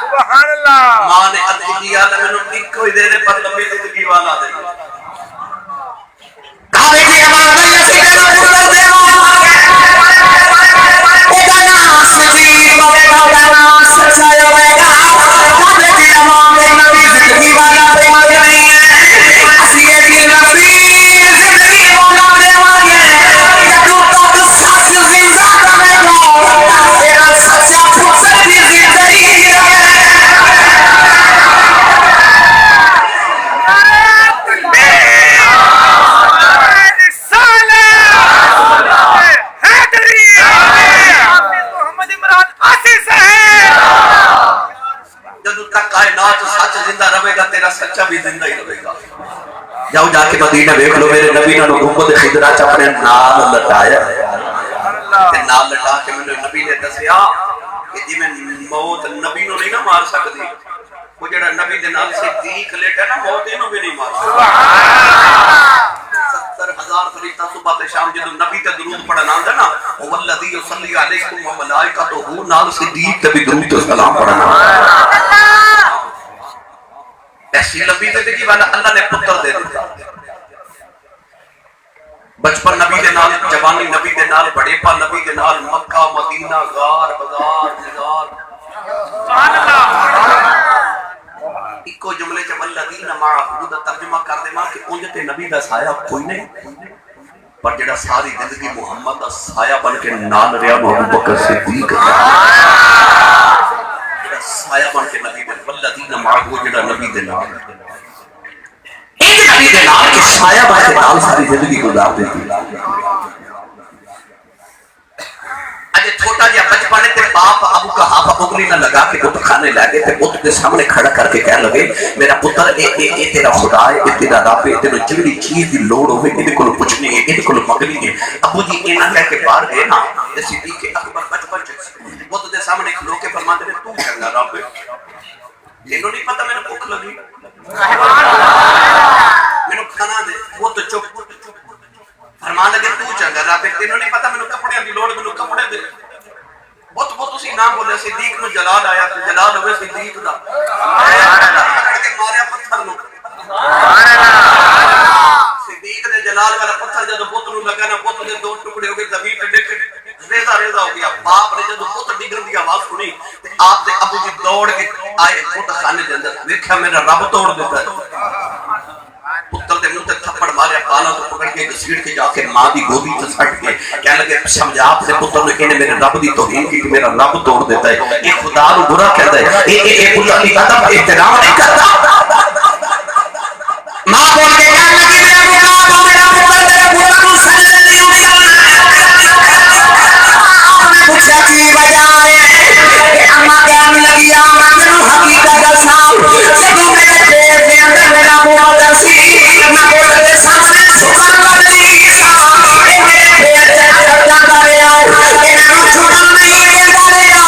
سبحان اللہ، ماں نے عرض کیا مینوں کوئی دے دے پر لمبی زندگی والا دے، کعبے کی آواز نہیں اسی طرح پتر دے سچا بھی زندہ ہی رہے گا۔ جاؤ جا کے مدینہ دیکھ لو میرے نبی نے گنبد خضرا چ اپنے نال لٹایا تے نال لٹا کے میرے نبی نے دسیا کہ جی میں موت نبی نو نہیں نہ مار سکتی، وہ جڑا نبی دے نال صدیق لیٹا نا موت اینو بھی نہیں مار سکتا۔ 70,000 1000 فرشتہ صبح تے شام جدوں نبی تے درود پڑھن آندا نا او والذی یصلی علیکم و ملائکتہ نال صدیق تے بھی درود تے سلام پڑھنا ایسی لمبی زندگی والا اللہ نے پتر دے دیا بچپن نبی دے نال جوانی نبی دے نال بڑھیپا نبی دے نال مکہ مدینہ غار بازار نگار سبحان اللہ ایکو جملے چ والذین معه دا ترجمہ کر دے ماں کہ اونج تے نبی دا سایہ کوئی نہیں پر جڑا ساری زندگی محمد دا سایہ بن کے نال رہیا وہ ابو بکر صدیق جڑا سایہ بن کے نبی دے والذین معه جڑا نبی دے نال ایک نبی دے نال کہ سایہ بن کے نال ساری زندگی گزار دیتی اجے چھوٹا جہا بچپن تے باپ ابو کا ہاتھ پگلی نہ لگا کے بت کھانے لگے تے بت کے سامنے کھڑا کر کے کہنے لگے میرا پتر اے تیرا خدا ہے اے تیرا رب ہے تینوں جڑی چیز دی لوڑ ہوے ایں کول پوچھنی ہے ایں کول منگنی ہے ابو جی اینا کہہ کے باہر گئے نا تے صدیق اکبر بچپن چ بت دے سامنے کھلو کے فرماندے نے تو چنگا رب ہے تینوں نہیں پتہ میں بھوک لگی سبحان اللہ مینوں کھانا دے وہ تو چپ فرمان لگے تو چنگا رب تینوں نہیں پتہ مینوں کپڑے دی لوڑ مینوں کپڑے دے بہت بہت اسی نام بولے صدیق نو جلال آیا تو جلال ہوئے صدیق دا سبحان اللہ پکڑ کے ماریا پتھر نو سبحان اللہ صدیق دے جلال والا پتھر جب بت نو لگا نا بت دے دو ٹکڑے ہو گئے زمین تے ڈگ ریزا ریزا ہو گیا باپ نے جب بت ڈگن دی آواز سنی تے آپ دے ابو جی دوڑ کے آئے بت خانے دے اندر دیکھا میرا رب توڑ دیتا ہے پتر دے منہ تے تھپڑ ماریا کالا تو پکڑ کے گھسیٹ کے جا کے ماں دی گودی تے سٹ کے کہنے لگے سمجھا اپنے پتر نے کہنے میرے رب دی توہین کی کہ میرا رب توڑ دیتا ہے یہ خدا نو برا کہتا ہے یہ خدا دی ادب احترام نہیں کرتا ماں بول کے کہنے لگی میرا پتر میرا پتر تیرے پتر کو سجدے نہیں پوچھا کی وجہ ہے اما کہنے لگی اما تینوں حقیقت دساں جدوں میرے پیٹ دے اندر میرا مولا سی میں بول کے سامنے سبحان اللہ میرے پیٹ دے اندر جاندا رہیا انہاں نوں چھوڑن نہیں دیندا رہیا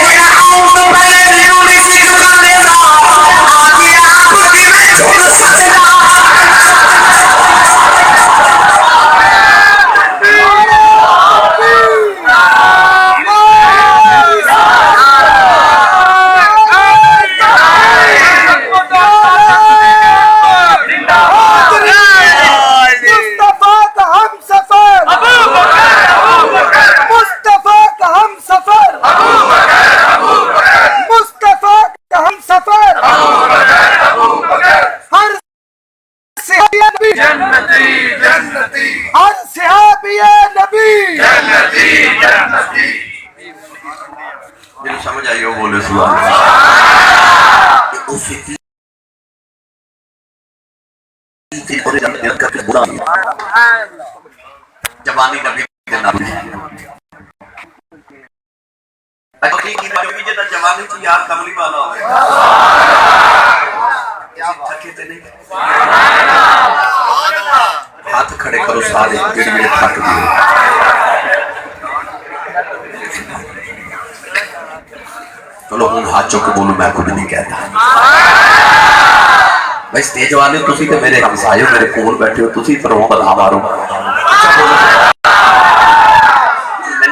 میرا آؤں تو پہلے مینوں نہیں سی چھوڑن دیندا آگے آپ دی میں چھوڑ سکدا سمجھ آئی ہو بولے سبحان جوانی نبی کے نبی جوانی چ یار کملی والا ہوئے تھکے تے نہیں ہاتھ کھڑے کرو سارے جڑے جڑے تھک گئے چلو ہوں ہاتھ چوک بولو میں کچھ نہیں کہتا بھائی سٹیج والے تسی تے میرے ہمسائے میرے کول بیٹھے ہو تسی پر رو بلا مارو مینوں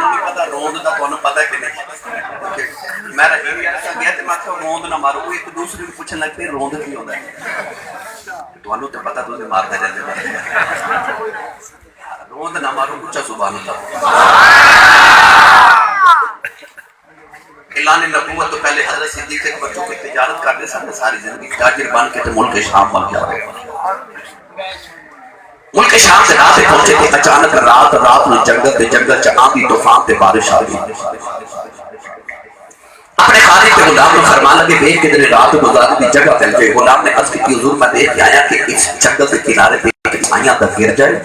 نہیں پتہ روند دا تانوں پتہ ہے کہ نہیں میں رہی ایسا گیا تے میں کہ روند نہ مارو کوئی ایک دوسرے کو پوچھن لگ پے روند کی ہوندا ہے تانوں تے پتہ تسی ماردا جاندے روند نہ مارو اونچا سبحان اللہ اعلان نبوت تو پہلے حضرت صدیق کے بچوں کی تجارت کرنے سامنے ساری زندگی تاجر بن کے ملک شام بن جا رہے ملک شام سے رات پہنچے تھے اچانک رات میں جنگل چ آندھی طوفان تے بارش آ گئی اپنے خادم کے غلام کو فرمان لگے دیکھ کے دن رات گزارنے کی جگہ پھیل گئے غلام نے عرض کی حضور میں دیکھ کے آیا کہ اس جنگل کے کنارے پہ چھائیاں تک گر جائے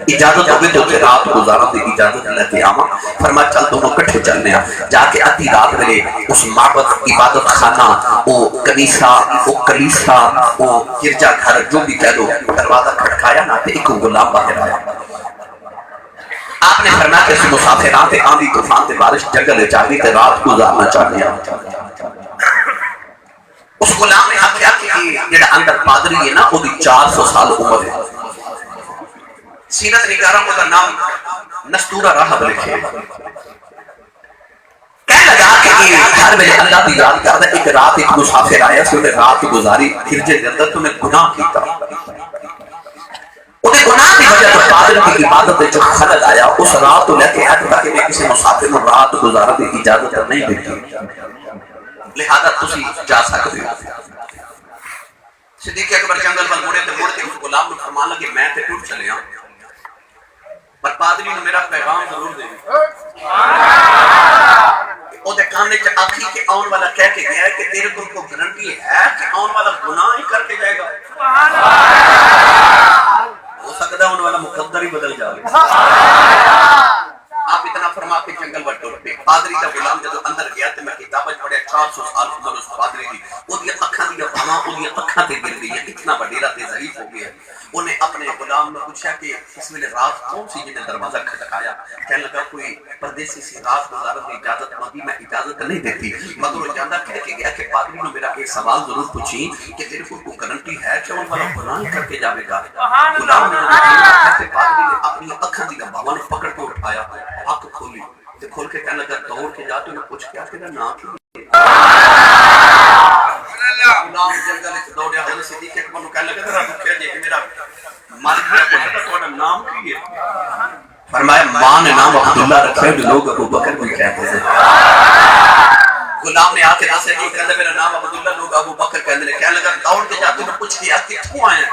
اجازت ہوگی تو کہ رات گزارا دی اجازت لیتے آما فرما چل دونوں کٹھے چلنے ہیں جا کے آدھی رات ملے اس معبد عبادت خانہ وہ کلیسا وہ گرجا گھر جو بھی کہہ دو دروازہ کھٹکایا نہ ایک غلام باہر آیا آپ نے فرمایا کہ اس مسافرات آندھی طوفان تے بارش جنگل چاہیے تے رات گزارنا چاہیے اس غلام نے آخیا کہ جڑا اندر پادری ہے نا وہ 400 سال عمر ہے سیرت نگارہ کو نام نستورہ راہب لکھے کہنے لگا کہ ہر ویلے اللہ دی یاد کردا ایک رات ایک مسافر آیا سی انہیں رات گزاری ہرجے دے اندر تو نے گناہ کیتا انہیں گناہ کی وجہ تو قادر کی عبادت جو خلل آیا اس رات تو لے کے حد تک میں کسی مسافر میں رات گزارا دی اجازت نہیں دیتی لہذا تسی جا سکتے ہو صدیق اکبر جنگل پر مڑے تے مڑتے اس غلام نے فرمان لگے میں تے ٹوٹ چلے ہوں پر پادری نے میرا پیغام ضرور دے او دے کامنے چ آکھی کہ آن والا کہہ کے گیا ہے کہ تیرے کو گارنٹی ہے کہ آن والا گناہ ہی کر کے جائے گا سبحان اللہ ہو سکتا ہے ان والا مقدر ہی بدل جائے آپ اتنا فرما کے جنگل پر ٹر پے پادری کا غلام جب اندر گیا تے میں کتابیں پڑھیا 400 سال عمر اس پادری دی اودی اکھاں دی باواں اودی اکھاں تے گر گئی اتنا وڈیرا تے ضعیف ہو گیا انہیں اپنے غلام نے پوچھا کہ اس ویلے رات کون سی جن نے دروازہ کھٹکایا کہنے لگا کوئی پردیسی سی رات گزارنے کی اجازت مانگی میں اجازت نہیں دیتی مگر وہ جاندہ کہہ کے گیا کہ پادری نے میرا ایک سوال ضرور پوچھی کہ تیرے کو گارنٹی ہے کہ ان والا گناہ کر کے جاوے گا غلام نے کہا کہ پادری نے اپنی اکھاں دی باواں نے پکڑ کے اٹھایا آنکھ کھولی تے کھول کے کہنے لگا دوڑ کے جا تو نے پوچھ کیا تیرا نام کیا غلام جنگل وچ دوڑیا حضرت صدیق اکبر نوں کہنے لگا ذرا پوچھیا جے کہ میرا مالک میرا پوچھا تہاڈا نام کی ہے فرمایا ماں نے نام عبداللہ رکھا ہے لوگ ابو بکر بھی کہتے ہیں غلام نے آ کے دسیا کہ کہندا میرا نام عبداللہ لوگ ابو بکر کہندے نے کہنے لگا دوڑ کے جا تو نے پوچھ لیا کتھوں آئے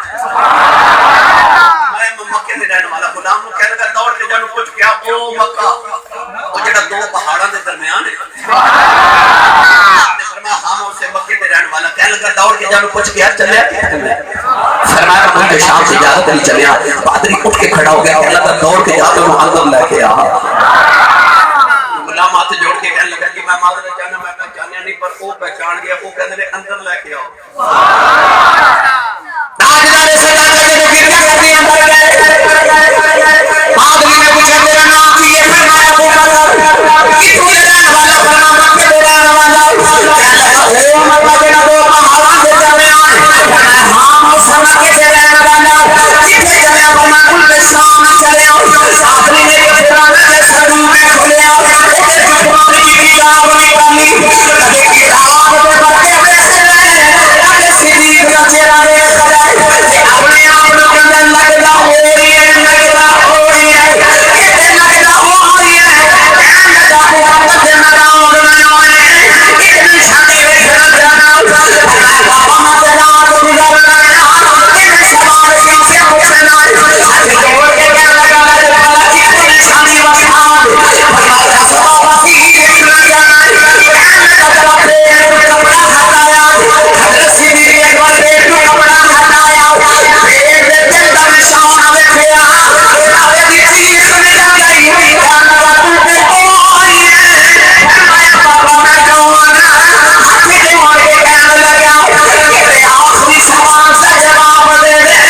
میں مکے میں رہنے والا غلام نوں کہنے لگا دوڑ کے جا پوچھ کیا او مکہ او جڑا دو پہاڑاں دے درمیان ہے ہم اسے مکے میں رہنے والا کہنے لگا دوڑ کے جا پوچھ کیا چلے فرمایا میں شام سے زیادہ نہیں چلیا پادری اٹھ کے کھڑا ہو گیا کہنے لگا دوڑ کے جا تو اندر لے کے آ غلام ہاتھ جوڑ کے کہنے لگا کہ میں معذرت چاہنا میں پہچانیا نہیں پر وہ پہچان گیا وہ کہنے لے اندر لے کے آؤ تاجدار سردار کے جو گریا کرتے اندر گئے پادری نے پوچھا میرا نام کی ہے فرمایا ابو بکر کتوں دے رہنے والا فرمایا مکے دے رہنے والا او مکہ دے دو پہاڑاں دے درمیان فرمایا ہاں اس مکے دے رہنے والا کتے چلے فرمایا کل شام چلے پادری نے پرانا کے سرو میں کھولیا او دے قرآن کی کتاب نکالی کدے کتاب دے پتے پہ کدے صدیق کا چہرہ دیکھ اپنے آپ کو کہنے لگتا ہو رہی ہے لگتا ہو رہی ہے کہنے لگتا ہو رہی ہے کہنے لگا محمد نام بنائے اتنی شادی میں گھر جانا بابا مجھے رات گزارنا اتنی سوال پیچھے پوچھنا آج دوڑ کے کہنے لگا اتنی شادی وسان فرمایا بابا پیچھے نہ جانا کہنے لگا پیر کپڑا ہٹایا حضرت صدیق اکبر پیر کپڑا ہٹایا پیر دے دل دا نشان ویکھیا نالے دی چیخ نکل گئی کہنے لگا تو تے کون ہے فرمایا بابا میں کون ہاتھ جوڑ کے کہنے لگا کہ آخری سوال کا جواب دے دے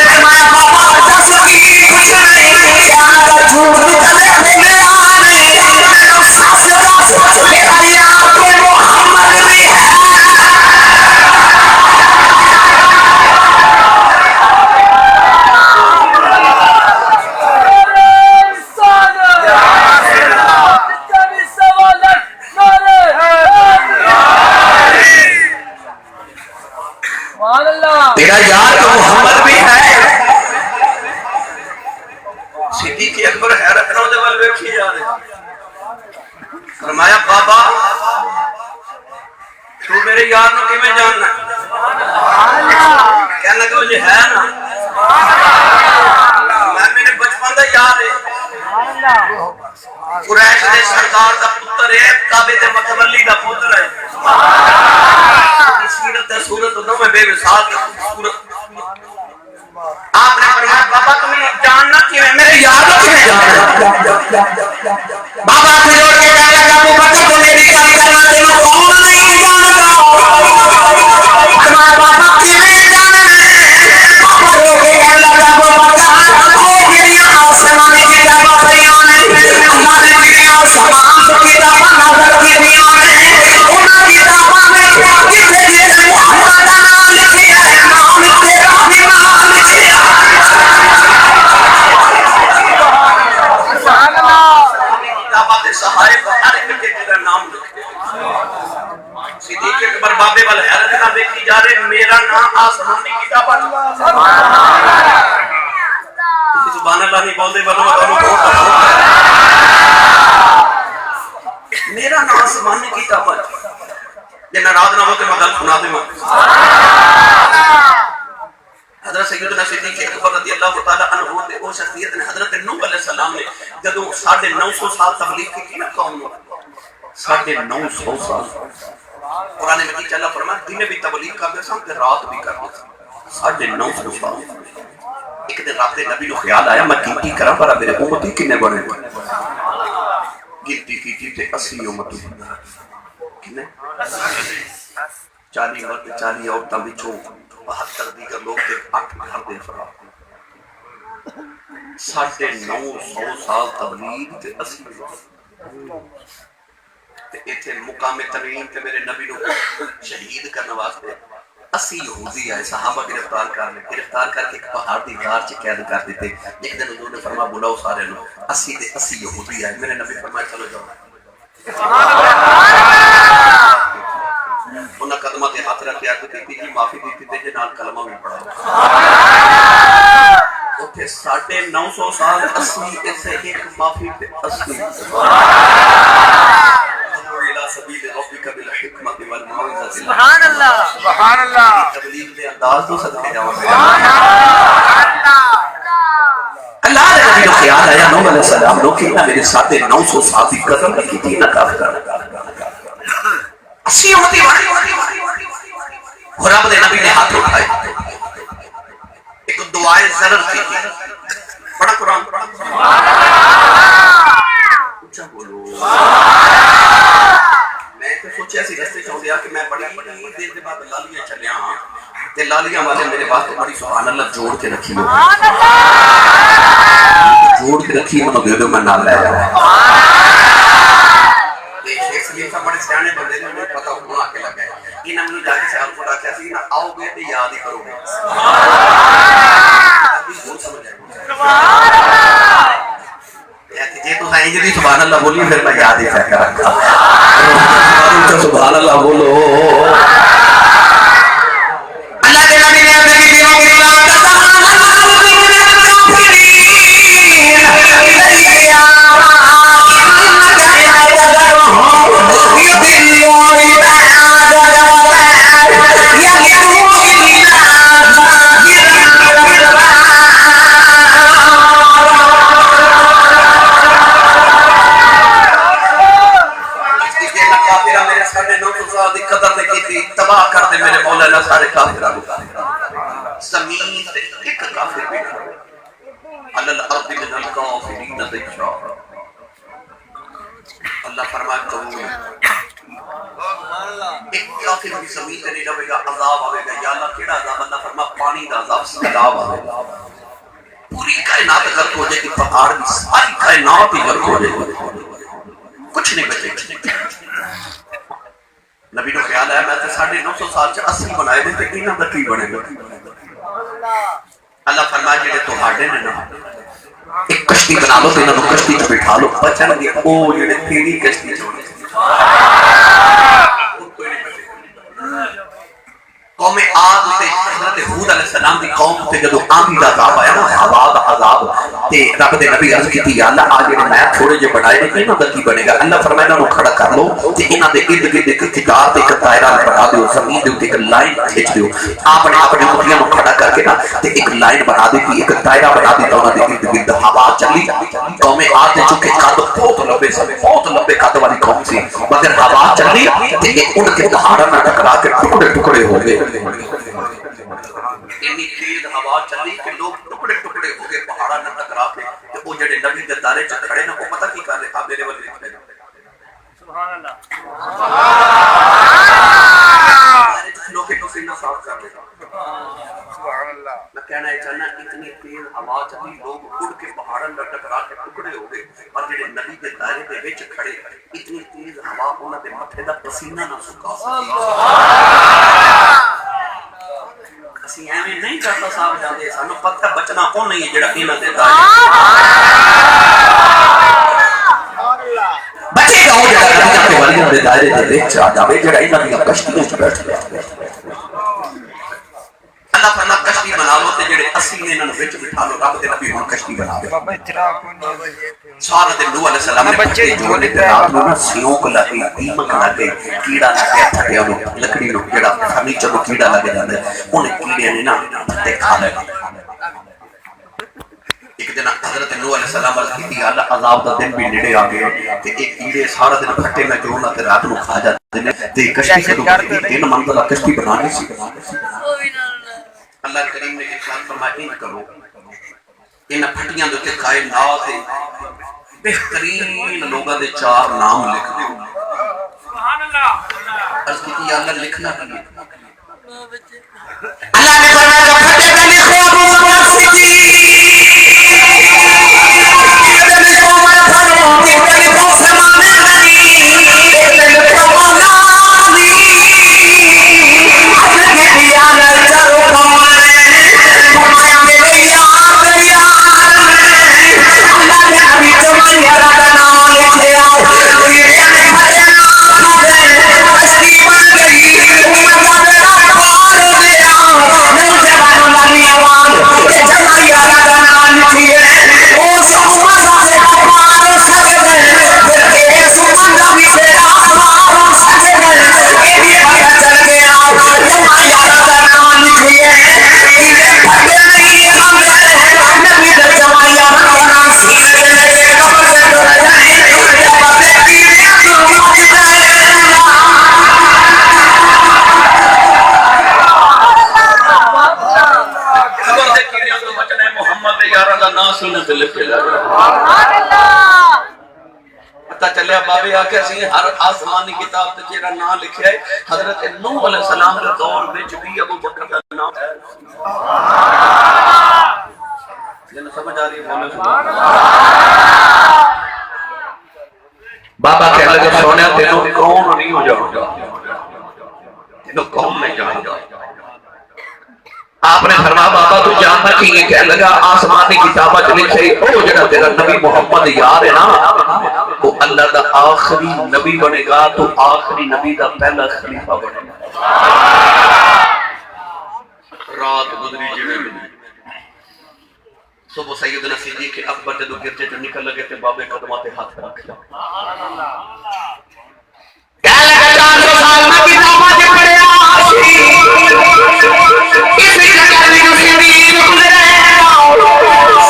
فرمایا بابا دس کی کچھ نہیں کہنے لگا جھوٹ کدے بولیا نہیں مینوں سچ دس میرا یار کوئی محمد بھی ہے تیرا یار تو محمد بھی ہے صدیق اکبر حیرت نال دے ول ویکھی جا رہے فرمایا بابا تو میرے یار نو کیویں جاننا کہنے لگا مجھے ہے نا میں میرے بچپن دا یار ہے قریش دے سردار دا پتر ہے کعبے دے متولی دا پتر ہے سیرت ہے صورت دو میں بے مثال کی صورت آپ نے فرمایا بابا تمہیں جاننا کیویں میرے یار کو کیویں جاننا بابا کو جوڑ کے کہنے لگا ابو بکر تو میری گل کرنا تینوں کون نہیں جانتا فرمایا بابا کیویں جاننا بابا رو کے کہنے لگا ابو بکر او میری آسمان کی کتاباں پڑھیاں نے اللہ نے میری آسمان کی کتاباں نظر کیتیاں نے انہاں کتاباں میں جتھے جتھے محمد دا نام لکھیا ہے نام آسمانی کتابت سبحان اللہ نہیں بولتے بلو میرا نام آسمانی کتابت یہ ناراض نہ ہو کہ میں گل سنا دوں حضرت سیدنا صدیق اکبر رضی اللہ تعالی عنہ دے او شخصیت نے حضرت نوح علیہ السلام نے جدوں 950 سال تبلیغ کی نا قوم نو 950 سال قرآن مجید چلا فرمایا دن بھی تبلیغ کرتے سن تے رات بھی کرتے سن 950 سال ایک دن رات دے نبی نو خیال آیا میں گنتی کراں پر میرے امتی کنے بنے گنتی کی تے 80 امتی کنے 40 مرد 40 عورتاں وچوں 72 دیگر لوگ تے 8 گھر دے افراد 950 سال تبلیغ تے 80 تے ایتھے مقام تنعیم تے میرے نبی نو شہید کرنے واسطے 80 یہودی آئے صحابہ گرفتار کر کے ایک پہاڑ دی غار چ قید کر دیتے ایک دن حضور نے فرمایا بلاؤ سارے نو 80 دے 80 یہودی آئے میرے نبی فرمایا چلو جاؤ انہاں قدمہ تے ہاتھ رکھیا تے کہتی جی معافی دیتی تے جے نال کلمہ بھی پڑھاؤ اوتھے 950 سال 80 ایسے ایک معافی تے 80 سبیل ربک بالحکمت والموعظۃ سبحان اللہ سبحان اللہ تبلیغ دے انداز تو صدقے جاؤ اللہ نے نبی کو خیال آیا نوح علیہ السلام لوگ کہ میرے 950 سال کی قدر کی تھی نہ کافر اسی ہوتی اور رب دے نبی نے ہاتھ اٹھائے ایک دعائے ضرر کی بڑا قرآن اچھا بولو میں تو سوچیا سی رستے چاہوں گیا کہ میں بڑی دیر کے بعد لالیاں چلیا ہاں تے لالیاں والے میرے واسطے بڑی سبحان اللہ جوڑ کے رکھی جوڑ کے رکھی منو دے دو میں نہ لے جاؤں شیخ سلیم صاحب بڑے سیانے بندے نے مجھے پتا ہوا کے لگا ہے انہاں نے جا کے سیال کو ڈاکیا سی نہ آؤ گے تے یاد ہی کرو گے ابھی بہت سمجھ آئے سبحان اللہ جے تو ہے جی سبحان اللہ بولی پھر میں یاد ہی کر رکھا سبحان اللہ بولو اللہ کے نبی نے اپنے دیووں کی بات کرتا تباہ کر دے میرے مولانا سارے کافروں کو زمین تے ایک کافر بھی علی الارض من الکافرین دجار اللہ فرمائے تو ایک کافر بھی زمین تے نہیں رہے گا عذاب آئے گا یا اللہ کیڑا عذاب اللہ فرمائے پانی دا عذاب سیلاب آئے گا پوری کائنات غرق ہو جائے گی پہاڑ بھی ساری کائنات ہی غرق ہو جائے گی کچھ نہیں بچے نبی نو خیال آیا میں تے 950 سال چ 80 بنائے دے تے انہاں دا کی بنے گا اللہ فرمایا جڑے تہاڈے نے نا ایک کشتی بنا لو تے انہاں نو کشتی وچ بٹھا لو بچن گے او جڑے تیری کشتی چ قوم عاد تے حضرت ہود علیہ السلام دی قوم تے جدوں آندھی دا عذاب آیا نا ہوا دا عذاب تے رب دے نبی عرض کیتی یا اللہ آ جڑے میں تھوڑے جے بنائے نے انہاں دا کی بنے گا اللہ فرمایا انہاں نو کھڑا کر لو تے انہاں دے ارد گرد ایک کتار تے ایک دائرہ بنا دیو زمین دے اوتے ایک لائن کھینچ دیو اپنے مٹھیاں نو کھڑا کر کے نا تے ایک لائن بنا دیتی ایک دائرہ بنا دیتا انہاں دے ارد گرد ہوا چلی قوم عاد دے چونکہ قد بہت لمبے قد والی قوم سی مگر ہوا چلی تے ان کے پہاڑاں نال ٹکرا کے ٹکڑے ٹکڑے ہو گئے اتنی تیز ہوا چلی کہ لوگ ٹکڑے ٹکڑے ہو گئے پہاڑاں نال ٹکرا کے تے او جڑے نبی دے دارے چ کھڑے نا او پتہ کی کر رہے میرے ول دیکھ لے سبحان اللہ لوگ کو سینہ صاف کر دے سبحان اللہ میں کہنا ہے چاہنا اتنی تیز ہوا چلی لوگ اڑ کے پہاڑاں نال ٹکرا کے ٹکڑے ہو گئے اور جڑے نبی دے دائرے دے وچ کھڑے اتنی تیز ہوا انہاں دے ماتھے دا پسینہ نہ سکا اسی ایویں نہیں کرتا صاحب جاندے سانو پتہ بچنا کون نہیں ہے جڑا انہاں دے دائرے بچے گا جڑا نبیاں تے ولیاں دے دائرے دے وچ آ جاوے جڑا انہاں دی کشتیاں وچ بیٹھ گیا بنا لو تے جڑے 80 نے انہاں نوں وچ بٹھا لو رب دے نبی ہن کشتی بنا دے بابا اتنا کون سارا دن نوح علیہ السلام نے بچے جوڑے تے رات نوں سیوک لگے دیمک لگے کیڑا لگیا تھٹیا نوں لکڑی نوں جڑا فرنیچر نوں کیڑا لگ جاندا اونے کیڑے نے نا تے کھا لے ایک دن حضرت نوح علیہ السلام عرض کی اللہ عذاب دا دن بھی نیڑے آ گئے تے ایک کیڑے سارا دن پھٹے میں جو نہ تے رات نوں کھا جاندے نے تے کشتی کدوں بنی تین منزلہ کشتی بنانی سی اللہ کریم نے ارشاد فرمایا ان کرو ان پھٹیاں دے تے کائنات دے بہترین لوگاں دے 4 نام لکھ دیو سبحان اللہ عرض کی اللہ لکھنا ہے اللہ نے فرمایا پھٹے کا لکھو ابو بکر صدیق پتہ چلیا بابے آکھیا سی ہر آسمانی کتاب تے جیڑا نام لکھیا ہے حضرت نوح علیہ السلام دے دور وچ بھی ابو بکر دا نام ہے جن سمجھ آ رہی ہے بولے سبحان اللہ بابا کہنے لگے سونے تینوں کون نہیں ہو جاؤں گا تینوں کون نہیں جاؤں گا آپ نے فرمایا بابا تو جانتا کی یہ کہہ لگا آسمانی کتابت لکھے او جڑا تیرا نبی محمد یار ہے نا وہ اللہ دا آخری نبی بنے گا تو آخری نبی دا پہلا خلیفہ بنے گا رات گزری جڑے میں صبح سیدنا صدیق اکبر جدو گرجے جو نکل لگے تھے بابے قدمات ہاتھ رکھ لیا کہہ لگا 400 سال میں کتابت پڑھے آشی کسی چکر میں صدیق گزرے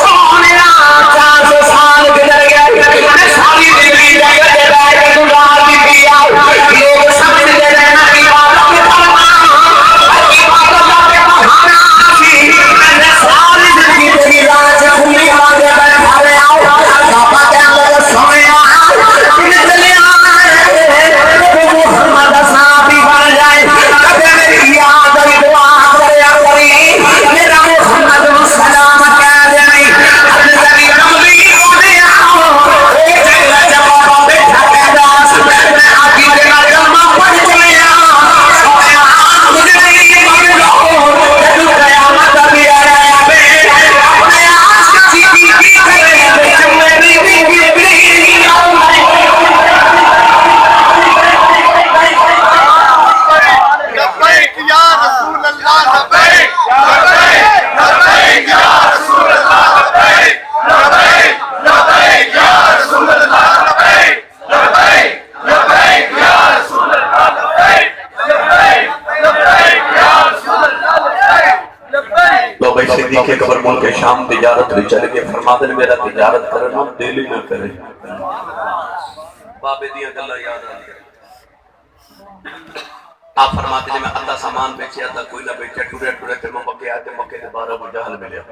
سونیا 400 سال گزر گئے ساری زندگی جگہ بیٹھ گزار دی دیا لوگ سمجھتے رہنا کی بات کی فرما کی بات کا بہانا سی میں ساری زندگی تیری راج کھلی آگے بیٹھا رہے آؤ بابا کہنے لگا سونیا تم چلے آئے محمد صحابی بن جائے کبھی میری یاد آئی دعا کریا کری میرا محمد سلام کہہ دیں حضرت نبی ہونے آؤ ایک جگہ جواب بیٹھا کہہ داس میں آگی دینا کلمہ پڑھ گیا سویا مجھے نہیں بن لو جدو قیامت بھی آیا بے اپنے آج کا چیزی کی کرے بے میری بھی لبیک یا رسول اللہ لبیک لبیک لبیک یا رسول اللہ لبیک لبیک لبیک یا رسول اللہ لبیک لبیک لبیک یا رسول اللہ لبیک لبیک لبیک یا رسول اللہ لبیک لبیک لو بھائی صدیق اکبر ملک شام تجارت لے چلے گئے فرماتے ہیں میرا تجارت کرنا دل نہ کرے بابے دیاں گلاں یاد آ گئی آپ فرماتے ہیں میں اللہ سامان بیچے آتا کوئی نہ بیچے ٹورے ٹورے تے میں مکے آتے مکے دے 12 ابو جہل ملیا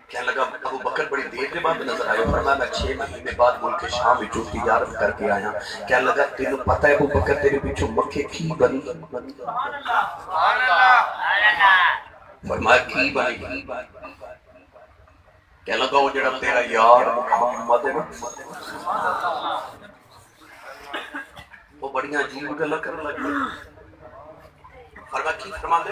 کہنے لگا ابو بکر بڑی دیر کے بعد نظر آئے فرمایا میں 6 مہینے بعد ملک شام وچوں تجارت کر کے آیا کہنے لگا تینوں پتہ ہے ابو بکر تیرے پیچھے مکے کی بنی سبحان اللہ فرمایا کی بنی کہنے لگا وہ جڑا تیرا یار محمد ہے نا وہ بڑیاں عجیب گلاں کرنے لگے فرمایا کی فرما دے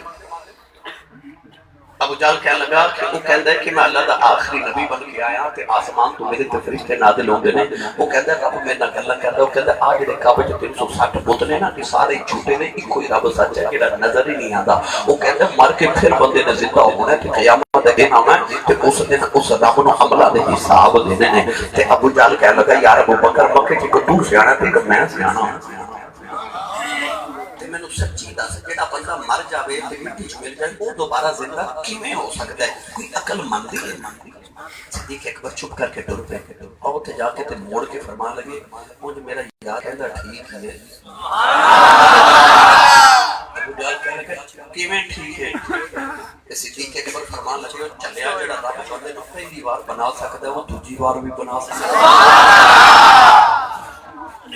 ابو جہل کہنے لگا کہ وہ کہندا ہے کہ میں اللہ دا آخری نبی بن کے آیا تے آسمان تو میرے تے فرشتے نازل ہوندے نے. وہ کہندا ہے رب میرے نال گلاں کردا. وہ کہندا آ جڑے کعبے چ 360 بت نے نا کہ سارے جھوٹے نے, ایکو ہی رب سچ ہے جڑا نظر ہی نہیں آندا. وہ کہندا مر کے پھر بندے نے زندہ ہونا ہے تے قیامت دا دن آنا ہے تے اس دن اس رب نو عملاں دے حساب دینے نے. تے ابو جہل کہنے لگا یار ابو بکر مکے چ کو تو سیاںا تے کہ میں سیاںا ہوں. مینوں سچی دس جڑا بندہ مر جاوے تے مٹی چ مل جائے وہ دوبارہ زندہ کیویں ہو سکتا ہے؟ کوئی عقل مند ہے؟ صدیق اکبر چپ کر کے ٹر پے اور اوتھے جا کے تے موڑ کے فرمان لگے مجھ میرا یار کہندا ٹھیک ہے. ابو جہل کہنے لگا کیویں ٹھیک ہے؟ تے صدیق اکبر فرمان لگے چلیا جڑا رب بندے نوں پہلی بار بنا سکدا ہے وہ دوجی بار بھی بنا سکدا ہے.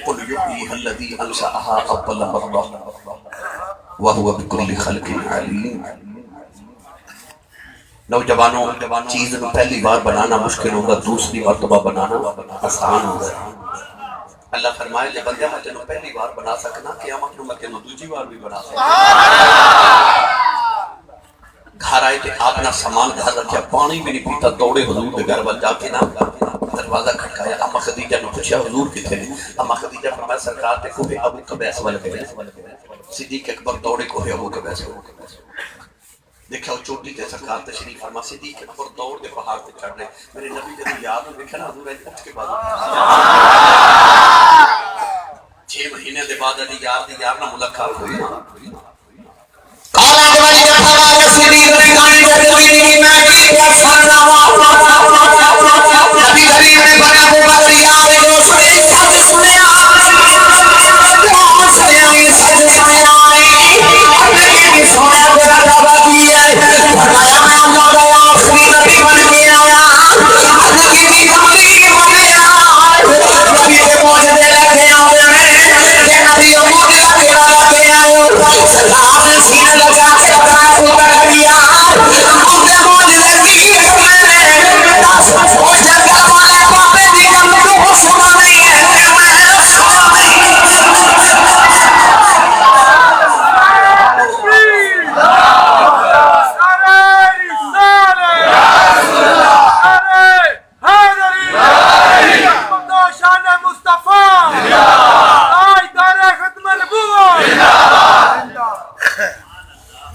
قل يحييها الذي انشأها اول مرة وهو بكل خلق عليم. نوجوانوں چیز کو پہلی بار بنانا مشکل ہوگا, دوسری مرتبہ بنانا آسان ہوگا. اللہ فرمائے جب بندہ میں تینوں پہلی بار بنا سکنا قیامت میں تینوں دوسری بار بھی بنا سکنا. گھر آئے تھے اپنا سامان گھر رکھا, پانی بھی نہیں پیتا, دوڑے حضور کے گھر جا کے نا دروازہ کھٹکایا. اما خدیجہ نے پوچھا حضور کتنے نے؟ اما خدیجہ فرمایا سرکار تے کوہ ابو قبیس والے گئے. صدیق اکبر دوڑے کوہ ابو قبیس دیکھا وہ چوٹی تے سرکار تشریف فرما. صدیق اکبر دوڑ کے پہاڑ تے چڑھ رہے. میرے نبی جب یاد ہو دیکھا نا حضور ایک اٹھ کے بعد 6 مہینے دے بعد علی یار نہ ملاقات ہوئی نا. قال والی ہمارے صدیق نے کہانی کرتی میں کی کیا سننا نبی کریم نے بنا ابو بکر یار دوست سب سنیا سنیا سب سنیا نبی سونا تیرا بابا کی ہے فرمایا میں اللہ کا آخری نبی بن کے آیا. اللہ کی کملی بنیا نبی کے معجزے لگے ہوئے ہیں نبی معجزہ تیرا لگے آئے سرکار نے سینے لگا کے بتایا اتر گیا اپنے معجزے کی اس جگہ والے پاپے دی گل تو سنا نہیں ہے میں سنا نہیں.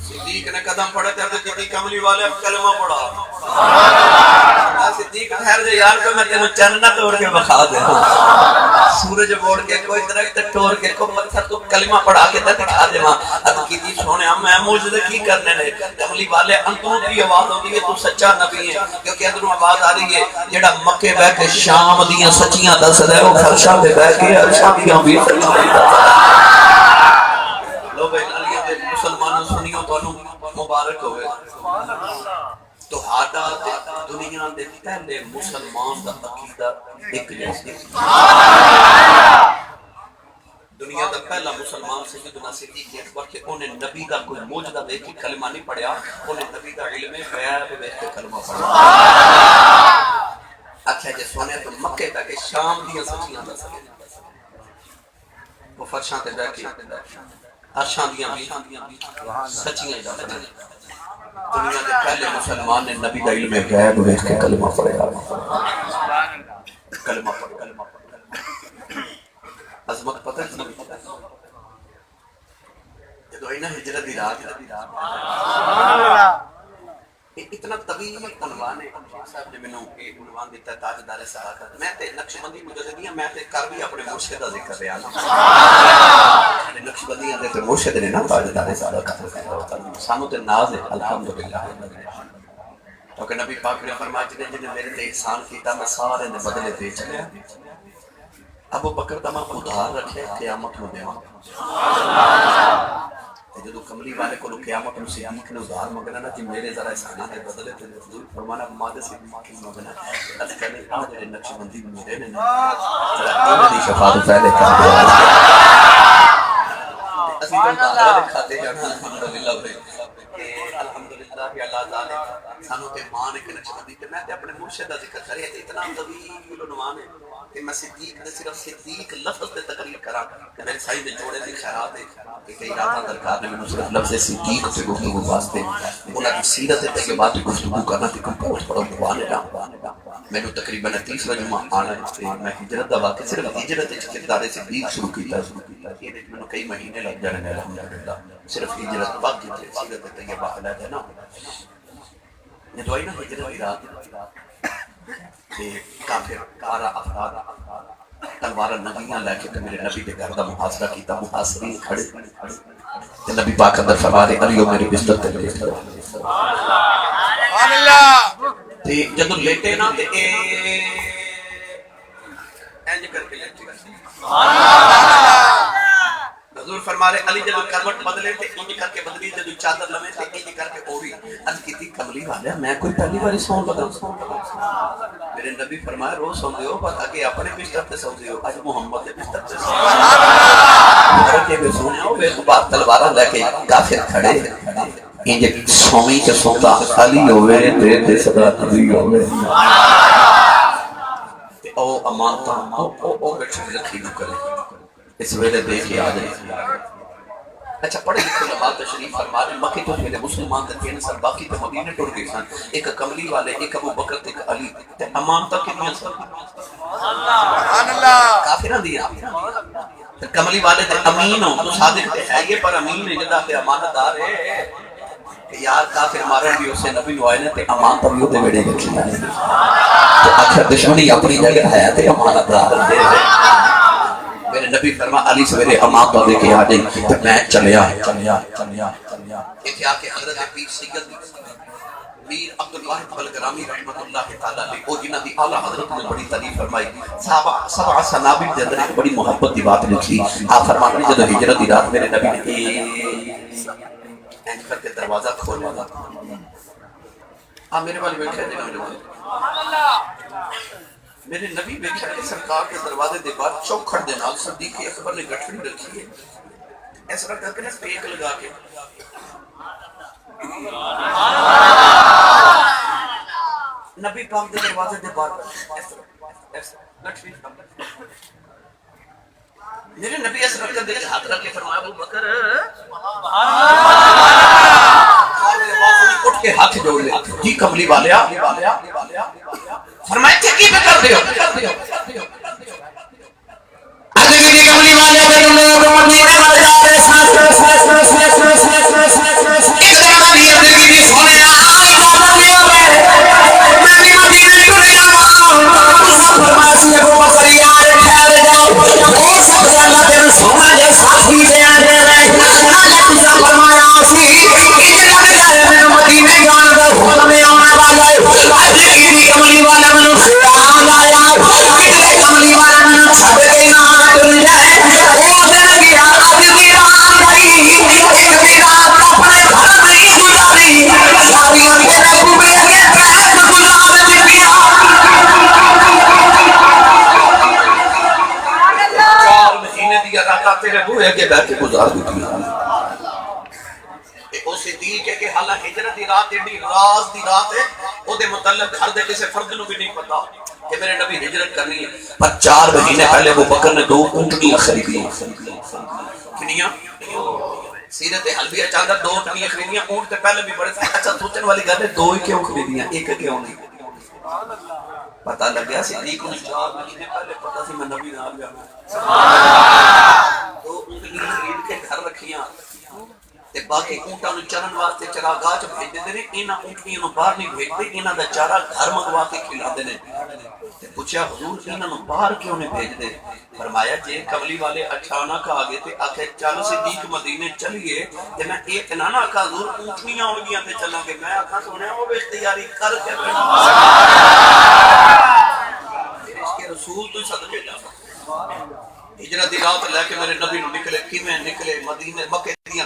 صدیق نے قدم پڑے تھے تو کسی کملی والے کلمہ پڑھا. صدیق ٹھہر جا یار کو میں تینوں چند نہ توڑ کے بخا دے. سورج بوڑ کے کوئی درخت توڑ کے کوئی پتھر تو کلمہ پڑھا کے تے دکھا دے. اب کسی سونے میں معجزے کی کرنے نے کملی والے انتوں کی آواز ہوندی ہے تو سچا نبی ہے کیونکہ اندروں آواز آ رہی ہے جڑا مکے بیٹھ کے شام دیاں سچیاں دس رہا ہے وہ فرشاں تے بیٹھ کے عرشاں دیاں بھی لو بھائی علی دے مسلمانوں سنیو تانوں مبارک ہوئے. تو ہاڈا دنیا دے پہلے مسلمان دا عقیدہ ایک جیسا. دنیا دا پہلا مسلمان سیدنا صدیق اکبر کہ انہیں نبی دا کوئی معجزہ دیکھ کے کلمہ نہیں پڑھیا, انہیں نبی دا علم غیب دیکھ کے کلمہ پڑھا. اچھا جی سونے تو مکے تک شام دیاں سچیاں دس رہے وہ فرشاں تے بیٹھ کے عرشاں دیاں بھی سچیاں دس رہے. دنیا کے پہلے مسلمان نے نبی دا علم غیب دیکھ کے کلمہ پڑھیا. کلمہ پڑھا عظمت پتہ ہے نبی پتہ یہ تو اینا ہجرت دی رات اتنا طویل عنوان ہے. صاحب نے مینوں ایک عنوان دیتا ہے تاجدار صداقت. میں تے نقشبندی مجددیاں میں تے کر بھی اپنے مرشد دا ذکر رہا نا. نقشبندیاں دے تے مرشد نے نا تاجدار صداقت سانو تے ناز ہے الحمدللہ. کیونکہ نبی پاک نے فرمایا جنہیں میرے تے احسان کیتا میں سارے نے بدلے دے چلے. ابو بکر دا میں ادھار رکھے قیامت نو دیواں. جدو کملی والے کو قیامت نو صدیق نے ادھار منگنا نا کہ میرے ذرا احسانات دے بدلے تے حضور فرمانا مادے صدیق نے منگنا اللہ کہنے آ جڑے نقشبندی میرے نے ذرا انہاں دی شفاعت پہلے کر دے. اسی تو تعالی دے کھاتے جانا الحمدللہ بھائی الحمدللہ رضی اللہ تعالی سانو تے مان ایک نقشبندی تے میں تے اپنے مرشد دا ذکر کرے تے اتنا طویل عنوان ہے کہ میں صدیق نے صرف صدیق لفظ تے تقریر کراں کہ میرے سائیں دے جوڑے دی خیرات ہے کہ کئی راتاں درکار نے مینوں صرف لفظ صدیق سے گفتگو واسطے انہاں دی سیرت تے طیبات گفتگو کرنا تے کوئی بہت بڑا عنوان ہے مینوں تقریباً 30واں جمعہ آنا ہے تے میں ہجرت دا واقعہ صرف ہجرت وچ کردار صدیق شروع کیتا یہ مینوں کئی مہینے لگ جانے ہیں الحمدللہ صرف ہجرت پاک کی سیرت طیبہ علیحدہ ہے نا یہ دعائی نا ہجرت کی رات کہ کافر کارا افراد تلوارہ نبیاں لے کے میرے نبی دے گھر دا محاصرہ کیتا محاصرین کھڑے تے نبی پاک اندر فرما دے علیو میری بستر تے لیٹ دو سبحان اللہ تے جدوں لیٹے نا تے انج کر کے لیٹے سبحان اللہ حضور فرما رہے علی جب کروٹ بدلے تے انج کر کے بدلی جب چادر لمے تے انج کر کے اوڑی عرض کیتی کملی والے میں کوئی پہلی بار سون لگا میرے نبی فرمایا روز سوندے ہو پر اگے اپنے بستر تے سوندے ہو اج محمد دے بستر تے سوندے ہو سونے ہو بے خبر تلوارہ لے کے کافر کھڑے انج سومی تے سوندا علی ہوے تے صدا نبی ہوے تے او امانت او بیٹھے رکھی نو کرے اس ویلے دیکھے آ جائے اچھا پڑھے لکھے علماء تشریف فرما رہے مکے تو پہلے مسلمان تے تین سال باقی تے مدینے ٹر گئے سن ایک کملی والے ایک ابو بکر تے ایک علی تے امانتاں کتنی سن سبحان اللہ کافراں دی تے کملی والے تے امین ہو تو صادق تے ہے یہ پر امین ہے جدا تے امانت دار ہے کہ یار کافر مارن بھی اسے نبی نو آئے نے تے امانت بھی اوتے ویڑے رکھی ہے تو آخر دشمنی اپنی جگہ ہے تے امانت دار دے میرے نبی فرما علی سویرے امانتوں دے کے آ جائیں تو میں چلیا ایک آ کے حضرت پیر سید میر عبدالواحد بلگرامی رحمت اللہ تعالیٰ علیہ وہ جنہ دی اعلیٰ حضرت نے بڑی تعریف فرمائی سبع سنابل دے اندر ایک بڑی محبت دی بات لکھی آپ فرماتے ہیں جب ہجرت دی رات میرے نبی نے اینڈ کر کے دروازہ کھولا آپ میرے والے بیٹھے ہیں جنہوں میرے نبی بیٹھا کہ سرکار کے دروازے دے بعد چوکھڑ دے نال صدیق اکبر نے گٹھڑی رکھی ہے ایسا کر کے پیک لگا کے نبی پاک دے دروازے دے بعد ایسا گٹھڑی میرے نبی ایسا رکھ دے ہاتھ رکھ کے فرمایا ابو بکر اٹھ کے ہاتھ جوڑ لے جی کملی والیا فرمائے تھے کی بکر دیو اگر کی کملی والے میرے لوگ مدینے میں جا رہے اس طرح بھی زندگی دی سونے آئی جاتا دیا میں بھی مدینے ٹریا اس فرمایا سی ابو بکر یار ٹھہر جاؤ او سب سے اللہ تیرے سونا جے ساتھی دے آنے رہے اللہ تجھا فرمایا سی اتنا بغیر میں مدینے جانے کا حکم آنے والا ہے اج کی کملی والا میں خیال آیا اتنے کملی والا میں چھڑ کے نہ ڈر جائے وہ دن گیا اج کی رات گئی ایک بھی رات اپنے گھر میں گزاری ساری میرے بوبے کے پیر گزار دیا 4 مہینے دی رات تیرے بوئے کے بیٹھ کے گزار دی او صدیق ہے کہ حالہ ہجرت دی رات ایڈی راز دی رات ہے او دے متعلق گھر دے کسے فرد نو بھی نہیں پتا کہ میرے نبی ہجرت کرنی ہے پر 4 مہینے پہلے ابو بکر نے 2 اونٹنیاں خریدی کنیاں سیرت حلبیہ چاہتا 2 اونٹنیاں خریدیاں اونٹ تے پہلے بھی بڑے اچھا سوچن والی گل ہے 2 ہی کیوں خریدیاں ایک کیوں نہیں پتہ لگ گیا صدیق نے 4 مہینے پہلے پتہ سی میں نبی نال جانا سبحان 2 اونٹنیاں خرید کے گھر رکھیاں تے باقی اونٹاں نوں چرن واسطے چراگاہ چ بھیج دیندے نے انہاں اونٹنیاں نوں باہر نہیں بھیجدے انہاں دا چارہ گھر منگوا کے کھلاندے نے تے پوچھا حضور انہاں نوں باہر کیوں نہیں بھیجدے فرمایا جے کملی والے اچانک آ گئے تے آکھے چل صدیق مدینے چلیے تے میں ایک نہ نہ آکھا حضور اونٹنیاں ہون گیاں تے چلاں گے میں آکھا سنیا او ویکھ تیاری کر کے پھر اس کے رسول تو صدقے جا ہجرت دی رات لے کے میرے نبی نو نکلے کیویں نکلے مدینے مکے دی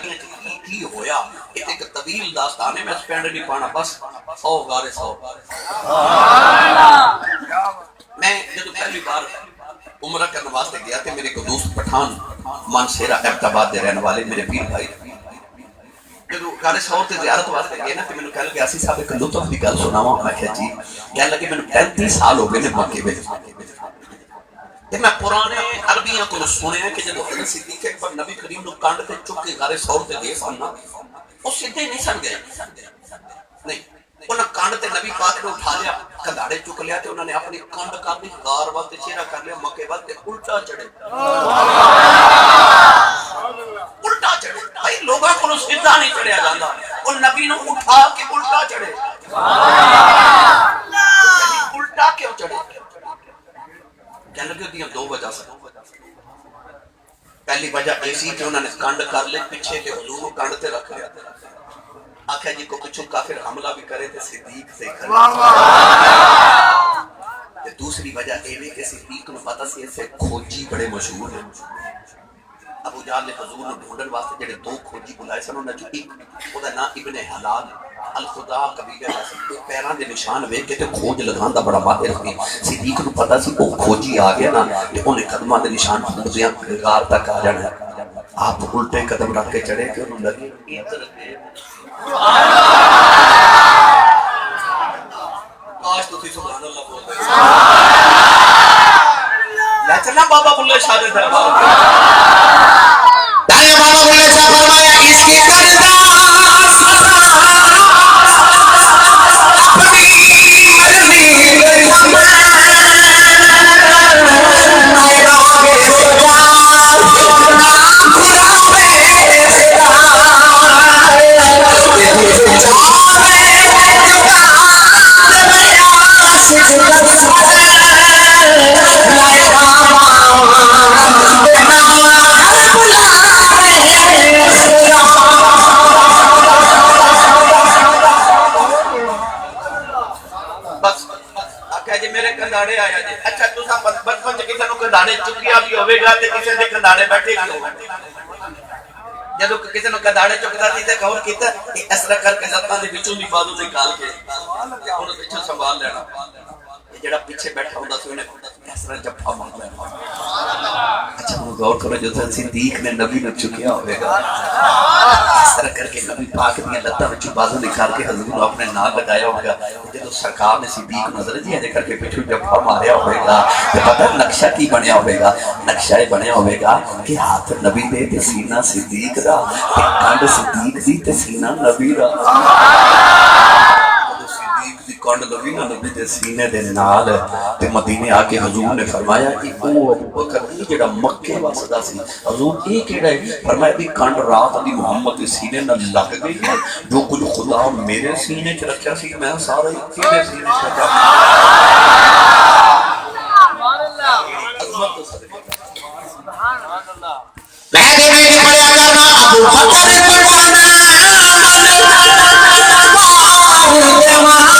کی ہویا ایک طویل داستان ہے میں سپینڈ نہیں پانا بس 100 غار 100 میں جب پہلی بار عمرہ کرنے واسطے گیا تھے میرے کو دوست پٹھان مانسیرا احمد آباد دے رہنے والے میرے پیر بھائی جدو گارے سور تے زیارت واسطے گئے نا تے مینوں کہن لگے اسی صاحب ایک لطف دی گل سناواں میں کہیا جی کہن لگے مینوں 35 سال ہو گئے نے مکے وچ تے میں پرانے عربیاں کو سنیا کہ جدو حضرت صدیق اکبر نبی کریم نو کانڈ تے چک کے گارے سور تے گئے سن او سیدھے نہیں سن گئے نہیں انہاں کانڈ تے نبی پاک نے اٹھا لیا کنداڑے چک لیا تے انہوں نے اپنی کانڈ کر دی غار واسطے چہرہ کر لیا مکے واسطے الٹا چڑھے الٹا چڑھے بھائی لوگاں کو سیدھا نہیں چڑھیا جاندا اور نبی نو اٹھا کے الٹا چڑھے الٹا کیوں چڑھے کہنے لگے دیاں دو وجہ سے پہلی وجہ ایسی کہ انہوں نے کانڈ کر لے پیچھے کے حضور کو کانڈ تے رکھ لیا آخیا جی کو کچھ کافر حملہ بھی کرے تے صدیق سے کھڑے دوسری وجہ یہ کہ صدیق نو پتہ سی ایسے کھوجی بڑے مشہور ہیں ابو جہل نے حضور نو ڈھونڈن واسطے جڑے دو کھوجی بلائے سن انہاں چوں ایک او دا نام ابن حلال الخدا قبیلہ دا سی پیراں دے نشان ویکھ کے تے کھوج لگان دا بڑا ماہر سی صدیق نو پتہ سی او کھوجی آ گیا نا تے اونے قدماں دے نشان کھوجیاں غار تک آ جانا آپ الٹے قدم رکھ کے چڑھے کہ انہوں لگے ادھر کاش تو سبحان اللہ بول رہے لے چلنا بابا بلے شاہ دے دربار دانے بابا بلے شاہ فرمایا اس کی کردہ اچھا تسا بچپن چ کسی نو کنداڑے چکیا بھی ہوے گا تے کسی دے کنداڑے بیٹھے بھی ہوے جدو کسی نو کنداڑے چکدا سی تے غور کیتا اس طرح کر کے لتاں دے وچوں دی بازو نکال کے اونوں پیچھے سنبھال لینا جڑا پیچھے بیٹھا ہوندا سی اونے اس طرح جفا مار لینا اچھا وہ غور کرو جو صدیق نے نبی نو چکیا ہوے گا اس طرح کر کے نبی پاک دی لتاں وچوں بازو نکال کے حضور نو اپنے نال لگایا ہوگا جدو سرکار نے صدیق نظر جی ایسے کر کے پیچھے جفا ماریا ہوئے گا تے پتہ نقشہ کی بنیا ہوئے گا نقشہ بنیا ہوئے گا کہ ہاتھ نبی دے تے سینہ صدیق دا تے کانڈ صدیق دی تے سینہ نبی دا صدیق دی کانڈ نبی نا نبی دے سینے دے نال تے مدینے آ کے حضور نے فرمایا کہ او ابو بکر یہ جڑا مکے واسطہ سی حضور یہ کیڑا ہے فرمایا بھی کانڈ رات دی محمد دے سینے نال لگ گئی ہے جو کچھ خدا میرے سینے چ رکھیا سی میں سارا ہی تیرے سینے چ رکھیا سبحان اللہ میں دے وچ پڑھیا کرنا ابو بکر قربان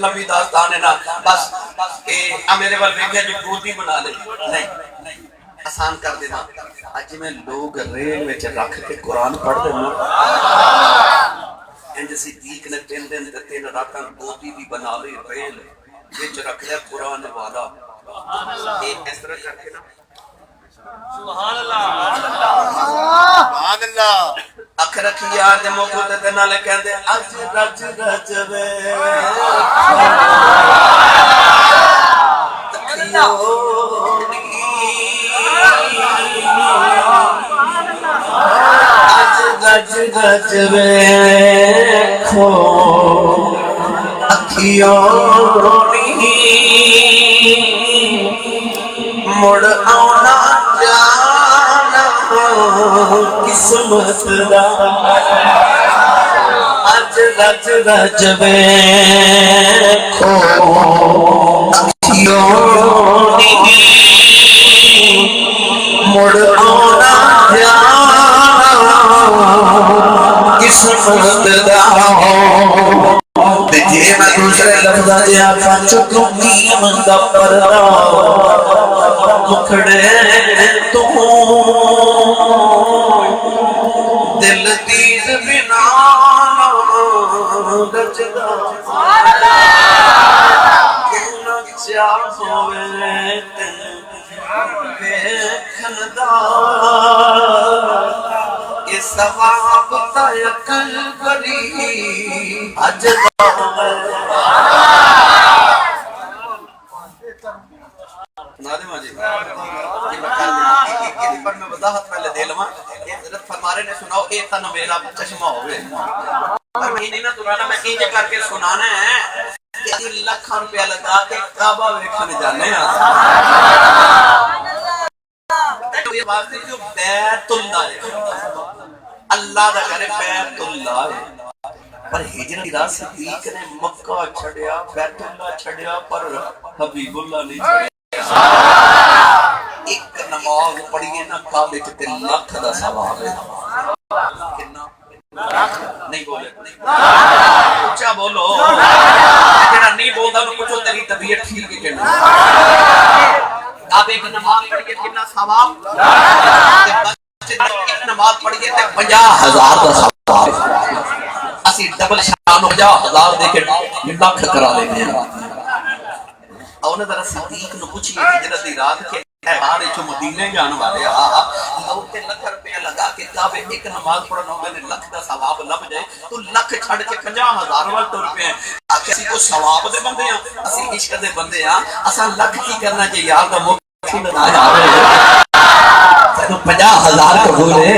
لمبی داستان ہے نا بس میرے بل دیکھے جو گودی بنا لے نہیں آسان کر دینا اج میں لوگ ریل وچ رکھ کے قرآن پڑھ دینا انج صدیق نے 3 دن تے 3 راتاں گودی بھی بنا لی ریل وچ رکھ لیا قرآن والا اس طرح کر کے نا سبحان اللہ سبحان اللہ اکھ رکھی یار دے موقع تے نالے کہندے اج رج رج وے اج رج رج وے کھو اکھیوں مڑ آنا جانا قسمت دا اج رج رج ویکھو اکھیوں مڑ آنا جانا قسمت دوسرے لفظ جہاں پانچوں تمیم دا پردہ مکھڑے تو دل دیز بنا گجدا کیوں نہ چاہ ہوئے دیکھندا یہ ثواب تا یکل بری اجدا نادم آجی یہ پر میں وضاحت پہلے دے لما حضرت فرمارے نے سناؤ اے تن میرا چشمہ ہوئے پر میں نہیں نہ ترانا میں ایجے کر کے سنانا ہے کہ 3 لاکھ روپیہ لگا کے کعبہ ویکھنے جانے ہیں یہ بات ہے جو بیت اللہ ہے اللہ دا کرے بیت اللہ ہے پر ہجرت کی راہ صدیق نے مکہ چھڑیا بیت اللہ چھڑیا پر حبیب اللہ نہیں چھڑیا ایک نماز پڑھیے نا کعبے تے لاکھ دا ثواب ہے کتنا نہیں بولے اونچا بولو جڑا نہیں بولدا انہوں پوچھو تیری طبیعت ٹھیک ہے کہ نہیں کعبے کی نماز پڑھیے کتنا ثواب ایک نماز پڑھیے تے 50,000 دا ثواب اسی ڈبل شان 50,000 دے کے لاکھ کرا لینے ہیں اور نے ذرا صدیق نو پوچھی ہجرت دی رات کے ہارے چ مدینے جان والے لوگ تے لاکھ روپے لگا کے کعبے ایک نماز پڑھنا ہوے نے لاکھ دا ثواب لب جائے تو لاکھ چھڑ کے 50,000 وال ٹر پے ہیں اسی کو ثواب دے بندے ہیں اسی عشق دے بندے ہیں اساں لاکھ کی کرنا چاہیے یار دا مکھی نہ آوے تو 50,000 قبول ہے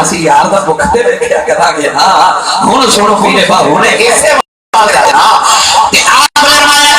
اسی یار دا بخ تے ویکھیا کراں گے ہاں ہن سنو میرے باہو نے ایسے بات ہے کہ آپ فرمایا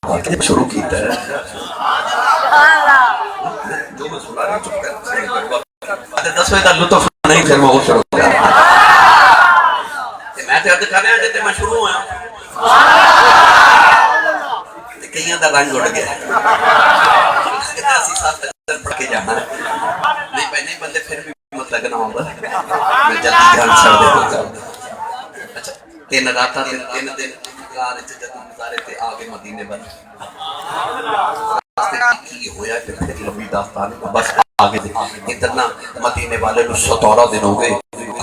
اے شروع کیتا ہے جو میں سنا رہا چپ کر 10 بجے کا لطف نہیں پھر میں وہ شروع کر میں تے کر رہا تے میں شروع ہوا تے کئیاں دا رنگ اڑ گیا اسی ساتھ پڑھ کے جانا نہیں پہلے بندے پھر بھی مت لگنا ہوگا میں جلدی دھیان چھڑ دے اچھا 3 راتاں 3 دن گار وچ جد گزارے تے آگے مدینے بن کی ہویا تے پھر لمبی داستان بس آگے دے اتنا مدینے والے نو 17 دن ہو گئے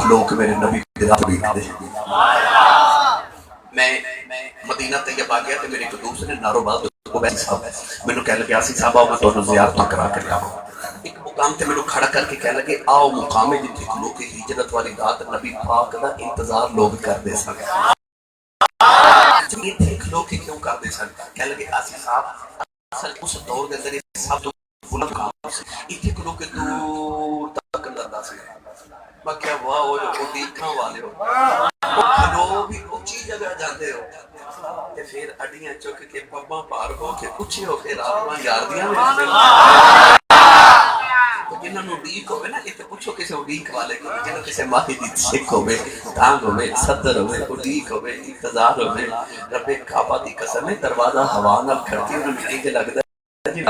لوگ میرے نبی دی رات بھی دے میں مدینہ طیبہ گیا تے میری ایک دوست نے نارو باز عبید صاحب مینوں کہہ لگے آسی صاحب آؤ میں تانوں زیارتاں کرا کے لاواں ایک مقام تے مینوں کھڑا کر کے کہہ لگے آؤ مقام جتھے کھلو کے ہجرت والی رات نبی پاک دا انتظار لوگ کردے سن اتنے کھلو کے کیوں کرتے سن کہہ لگے آسی صاحب اصل اس دور دے اندر سب تو بلند مقام سی اتنے کھلو کے دور تک لگدا سی میں کیا واہ وہ دیکھاں والے ہو کھلو بھی اونچی جگہ جاندے ہو تے پھر اڈیاں چک کے پباں پار ہو کے اونچے ہو کے راتاں یاردیاں جنہوں نے اڈیق ہوئے نا یہ پوچھو کسی اڈیق والے کو جنہوں کسی ماہی دی سکھ ہوئے ٹانگ ہوئے صدر ہوئے اڈیق ہوئے انتظار ہوئے رب کعبہ دی قسم ہے دروازہ ہوا نال کھڑتی انہوں نے نہیں لگتا جی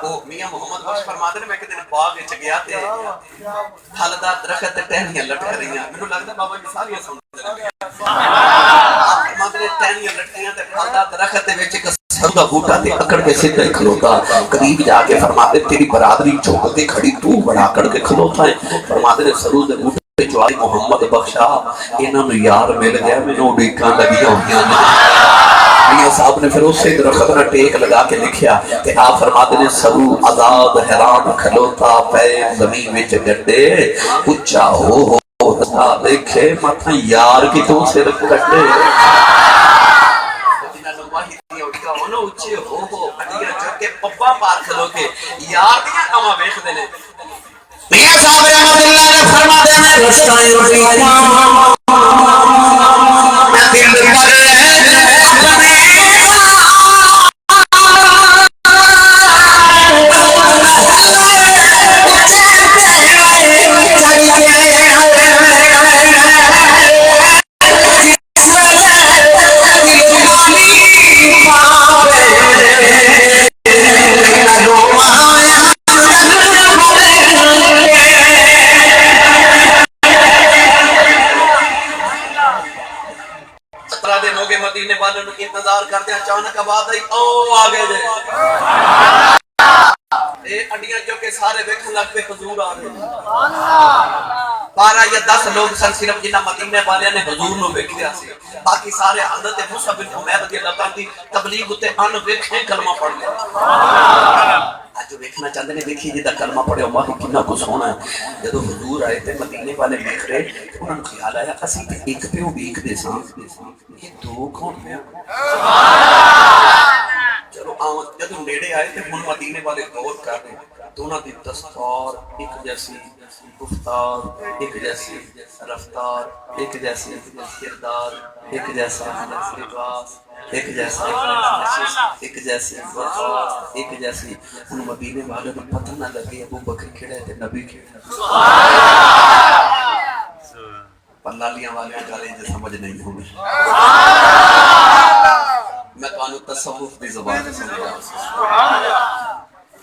وہ میاں محمد بخش فرماتے ہیں میں کہ دن باغ وچ گیا تے پھلدار درخت تے ٹہنیاں لٹک رہیاں مینوں لگدا بابا جی ساریاں سن فرماتے ہیں ٹہنیاں لٹکیاں تے پھلدار درخت دے وچ ایک سرو دا بوٹا تے اکڑ کے سیدھا کھلوتا قریب جا کے فرماتے تیری برادری چوک تے کھڑی تو بڑا اکڑ کے کھلوتا ہے فرماتے ہیں سرو دے بوٹے چوائی محمد بخشا انہاں نوں یار مل گیا مینوں اڈیکاں لگیاں ہوئیاں میاں صاحب نے پھر اسے درخت نہ ٹیک لگا کے لکھیا کہ آپ فرماتے ہیں سرو آزاد حیران کھلوتا پے زمین وچ گڈے اچا ہو دیکھے ماتھا یار کی تو سر کٹے اچے ہو اڈیاں چک کے پپا پار کھلو کے یار دیاں کاما ویکھ دے نے میاں صاحب رحمت اللہ نے فرماتے ہیں رستائیں روٹی میں دل کر مدینے والوں نے انتظار کرتے ہیں اچانک آواز آئی او آگے جائے اے اڈیاں جو کہ سارے دیکھنے لگ پہ حضور آ رہے 12 یا 10 لوگ سن صرف جنہ مدینے والے نے حضور نو دیکھیا سی باقی سارے حضرت موسیٰ بن عمیر رضی اللہ تعالی تبلیغ تے ان ویکھیں کلمہ پڑھ لیا جو دیکھنا چاہتے ہیں دیکھیے جدہ کلمہ پڑھے اللہ کتنا کچھ ہونا ہے جب حضور آئے تھے مدینے والے دیکھ رہے انہوں نے خیال آیا اسی تے ایک پہ وہ بیک دے سان یہ دو کون پہ چلو آمد جب نیڑے آئے تھے ان مدینے والے غور کر رہے تو انہوں نے دستار ایک جیسی گفتار ایک جیسی رفتار ایک جیسی کردار ایک جیسا لباس ایک جیسا نشست ایک جیسی وقار ایک جیسی ان مدینے والوں کو پتہ نہ لگے ابو بکر کھڑے تھے نبی کھڑے پلالیاں والے گالیں جو سمجھ نہیں ہوگی میں تو انہوں تصوف دی زبان سے سمجھا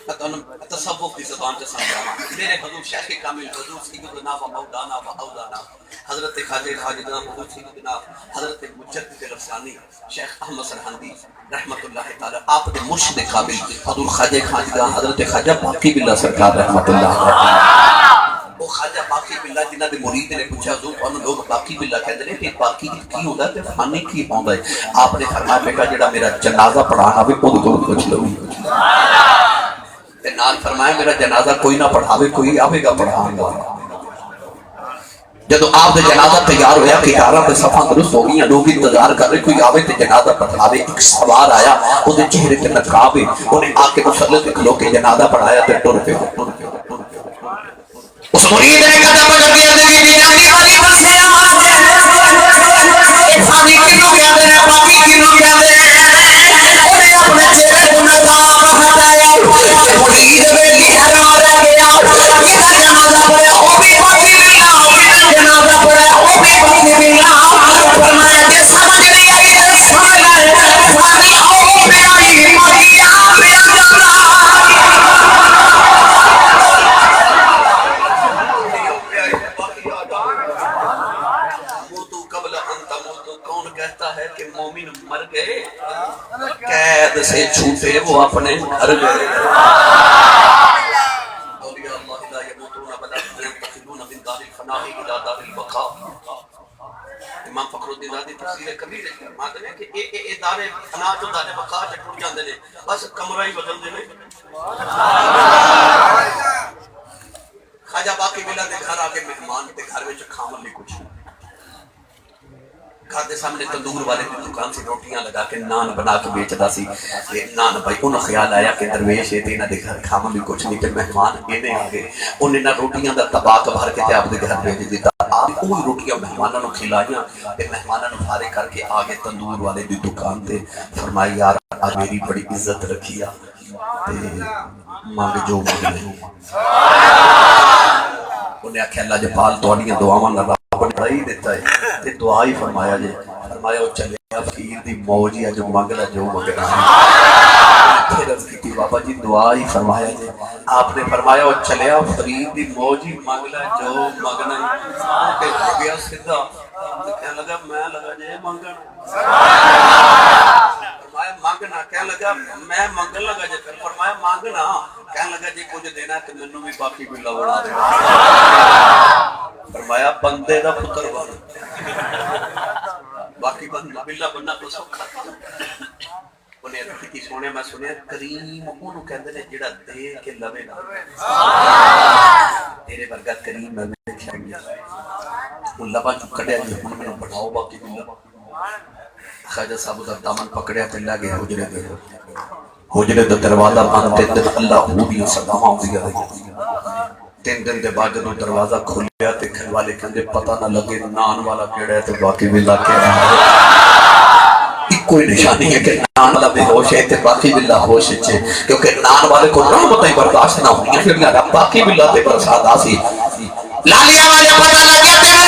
تصوف کی زبان سے سمجھا میرے حضور شیخ کامل حضور سیدنا و مولانا و اولانا حضرت خواجہ خواجہ حضور سیدنا حضرت مجدد رفسانی شیخ احمد سرہندی رحمت اللہ تعالی آپ دے مرشد قابل حضور خواجہ خواجہ حضرت خواجہ باقی باللہ سرکار رحمت اللہ وہ خواجہ باقی باللہ جنہ دے مرید نے پوچھا حضور انہوں لوگ باقی باللہ کہتے ہیں کہ باقی کی ہوتا ہے فانی کی ہوتا ہے آپ نے فرمایا بیٹا جڑا میرا جنازہ پڑھانا بھی خود کو کچھ لو نال فرمایا میرا جنازہ کوئی نہ پڑھاوے کوئی آوے گا پڑھاؤں گا جدو آپ دے جنازہ تیار ہویا کہ 11 صفحہ درست ہو گئی لوگ انتظار کر رہے کوئی آوے تے جنازہ پڑھاوے ایک سوار آیا وہ دے چہرے تے نقابے انہیں آ کے مسلط کھلو کے جنازہ پڑھایا تے ٹر پہ اس مرید نے کہا پکڑ دیا دیوی بیانی والی بسے آجے فانی کنو کیا دینا باقی کنو کیا دینا انہیں اپنے چہرے کو نقاب ہٹایا مرید بیلی حرار گیا میرا جنازہ پڑھا وہ بھی باقی بلا میرا جنازہ پڑھا وہ بھی باقی بلا فرمایا کہ سمجھ نہیں آئی تو سمجھ آئے فانی آؤ پہ آئی باقی آپ پہ آجانا ہے کہ مومن مر گئے قید سے چھوٹے وہ اپنے گھر گئے اولیاء اللہ لا يموتون بل ينتقلون من دار الفنا ناہی الی دار البقاء. امام فخر الدین رازی تفسیر کبیر ہے مانتے ہیں کہ اے دار فنا جو دار بقا چ ٹر جاندے نے بس کمرہ ہی بدل دے نے. خواجہ باقی بلا دے گھر آ کے مہمان دے گھر وچ کھاون لئی کچھ گھر دے سامنے تندور والے کی دکان سے روٹیاں لگا کے نان بنا کے بیچدا سی. نان بھائی انہوں خیال آیا کہ درویش ہے تے انہاں دے گھر کھاون لئی کچھ نہیں تے مہمان اینے آ گئے. انہاں نے روٹیاں دا طبق بھر کے تے اپ دے گھر بھیج دتا. آپ کوئی روٹیاں مہمانوں نے کھلائیاں تے مہمانوں نے فارغ کر کے آگے تندور والے دی دکان تے فرمایا یار آج میری بڑی عزت رکھی ہے تے مانگ جو مانگنے. انہیں آکھیا اللہ جبال تواڈیاں دعاواں نال رب بڑا ہی دیتا ہے تے دعا ہی فرمایا جے. فرمایا او چلے فقیر دی موج ہے جو منگلا جو منگنا ہے. پھر عرض کی بابا جی دعا ہی فرمایا جے. آپ نے فرمایا او چلیا فرید دی موج ہی منگلا جو منگنا ہے. تے ہو گیا سیدھا کہنے لگا میں لگا جے منگن. فرمایا مانگنا کہنے لگا میں منگن لگا جے. فرمایا مانگنا کہنے لگا جے کچھ دینا ہے تو مینوں بھی باقی بلا بنا دے. فرمایا بندے دا پتر بن باقی بندہ بلا بننا تو سوکھا. انہیں کتی سونے میں سنیا کریم انہوں کہندے نے جڑا دے کے لوے نا تیرے ورگا کریم میں دیکھا گیا. ان لبا جو کڈیا جی ہن مینوں بناؤ باقی بلا. خواجہ صاحب دا دامن پکڑیا تے لے گئے حجرے دا دروازہ بند تے اللہ ہو دی صداواں ہوندی رہی. 3 دن دے بعد جدوں دروازہ کھلیا تے گھر والے کہندے پتہ نہ لگے نان والا کیڑا ہے تے باقی بلا کیڑا ہے. کوئی نشانی ہے کہ نان والا بے ہوش ہے تے باقی بلا ہوش ہے کیونکہ نان والے کو رحمتیں برداشت نہ ہوئی پھر باقی بلا تے برسات آسی. لالیا والے پتہ لگا تے